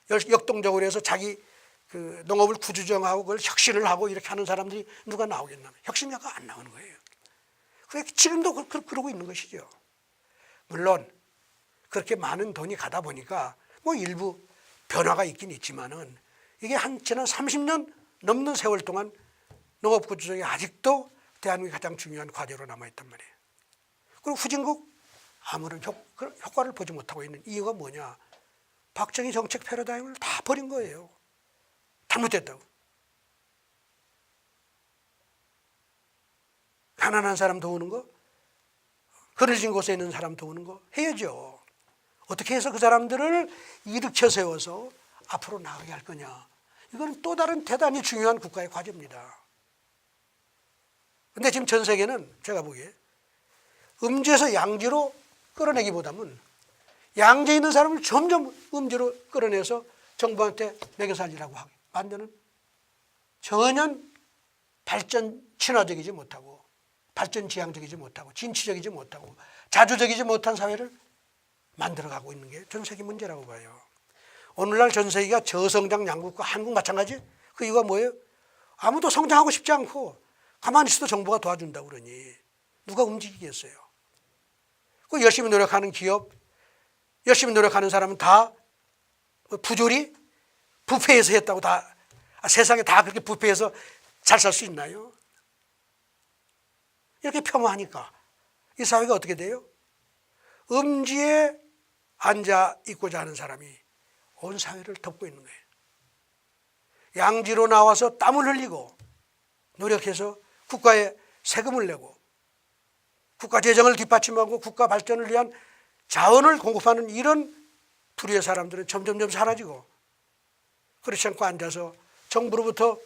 역동적으로 해서 자기 그 농업을 구조정하고 그걸 혁신을 하고 이렇게 하는 사람들이 누가 나오겠나? 혁신가가 안 나오는 거예요. 지금도 그러고 있는 것이죠. 물론 그렇게 많은 돈이 가다 보니까 일부 변화가 있긴 있지만은 이게 지난 30년 넘는 세월 동안 농업 구조정이 아직도 대한민국의 가장 중요한 과제로 남아있단 말이에요. 그리고 후진국 아무런 효과를 보지 못하고 있는 이유가 뭐냐? 박정희 정책 패러다임을 다 버린 거예요. 잘못됐다고. 가난한 사람 도우는 거, 그늘진 곳에 있는 사람 도우는 거 해야죠. 어떻게 해서 그 사람들을 일으켜 세워서 앞으로 나가게 할 거냐. 이건 또 다른 대단히 중요한 국가의 과제입니다. 근데 지금 전 세계는 제가 보기에 음지에서 양지로 끌어내기보다는 양지에 있는 사람을 점점 음지로 끌어내서 정부한테 매겨 살리라고 만드는 전혀 발전 친화적이지 못하고 발전 지향적이지 못하고 진취적이지 못하고 자주적이지 못한 사회를 만들어가고 있는 게 전 세계 문제라고 봐요. 오늘날 전 세계가 저성장 양국과 한국 마찬가지. 그 이유가 뭐예요? 아무도 성장하고 싶지 않고 가만히 있어도 정부가 도와준다고 그러니 누가 움직이겠어요? 그 열심히 노력하는 기업, 열심히 노력하는 사람은 다 부조리, 부패해서 했다고 다 세상에 다 그렇게 부패해서 잘 살 수 있나요? 이렇게 폄하하니까 이 사회가 어떻게 돼요? 음지에 앉아 있고자 하는 사람이 온 사회를 덮고 있는 거예요. 양지로 나와서 땀을 흘리고 노력해서 국가에 세금을 내고 국가 재정을 뒷받침하고 국가 발전을 위한 자원을 공급하는 이런 부류의 사람들은 점점점 사라지고 그렇지 않고 앉아서 정부로부터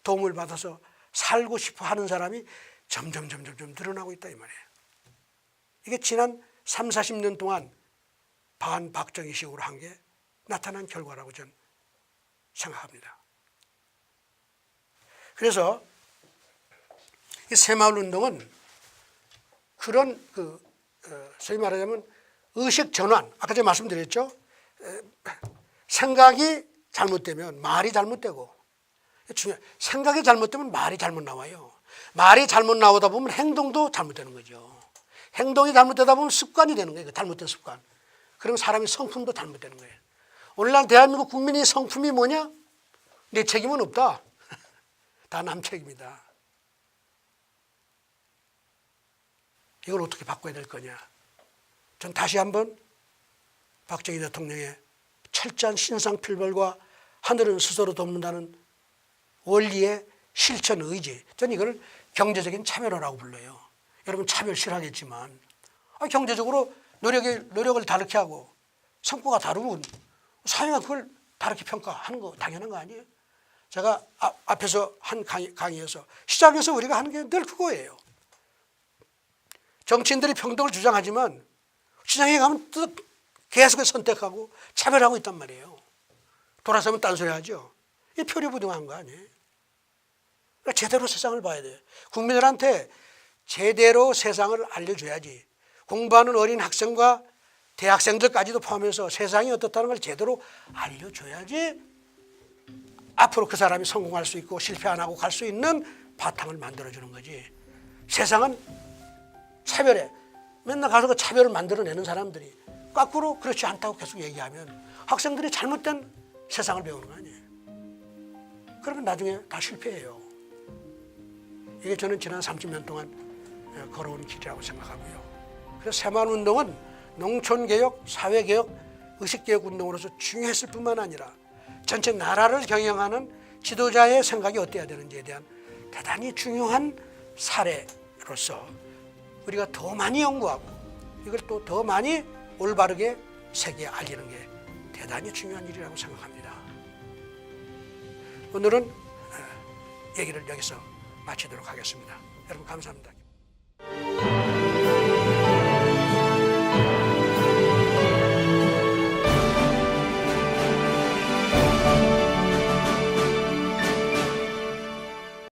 도움을 받아서 살고 싶어 하는 사람이 점점 늘어나고 있다 이 말이에요. 이게 지난 30-40년 동안 반박정희식으로 한 게 나타난 결과라고 저는 생각합니다. 그래서 이 새마을운동은 그런 소위 말하자면 의식 전환, 아까 제가 말씀드렸죠. 생각이 잘못되면 말이 잘못되고 생각이 잘못되면 말이 잘못 나와요. 말이 잘못 나오다 보면 행동도 잘못되는 거죠. 행동이 잘못되다 보면 습관이 되는 거예요. 잘못된 습관. 그러면 사람의 성품도 잘못되는 거예요. 오늘날 대한민국 국민의 성품이 뭐냐? 내 책임은 없다. 다 남 책임이다. 이걸 어떻게 바꿔야 될 거냐? 전 다시 한번 박정희 대통령의 철저한 신상필벌과 하늘은 스스로 돕는다는 원리의 실천 의지, 저는 이걸 경제적인 차별화라고 불러요. 여러분 차별 싫어하겠지만 경제적으로 노력을 다르게 하고 성과가 다르면 사회가 그걸 다르게 평가하는 거 당연한 거 아니에요? 제가 앞에서 한 강의에서 시장에서 우리가 하는 게 늘 그거예요. 정치인들이 평등을 주장하지만 시장에 가면 또 계속해서 선택하고 차별하고 있단 말이에요. 돌아서면 딴소리 하죠. 이 표리부동한 거 아니에요? 그러니까 제대로 세상을 봐야 돼요. 국민들한테 제대로 세상을 알려줘야지. 공부하는 어린 학생과 대학생들까지도 포함해서 세상이 어떻다는 걸 제대로 알려줘야지 앞으로 그 사람이 성공할 수 있고 실패 안 하고 갈 수 있는 바탕을 만들어주는 거지. 세상은 차별해. 맨날 가서 그 차별을 만들어내는 사람들이 거꾸로 그렇지 않다고 계속 얘기하면 학생들이 잘못된 세상을 배우는 거 아니에요. 그러면 나중에 다 실패해요. 이게 저는 지난 30년 동안 걸어온 길이라고 생각하고요. 그래서 새마을운동은 농촌개혁, 사회개혁, 의식개혁 운동으로서 중요했을 뿐만 아니라 전체 나라를 경영하는 지도자의 생각이 어때야 되는지에 대한 대단히 중요한 사례로서 우리가 더 많이 연구하고 이걸 또 더 많이 올바르게 세계에 알리는 게 대단히 중요한 일이라고 생각합니다. 오늘은 얘기를 여기서 마치도록 하겠습니다. 여러분 감사합니다.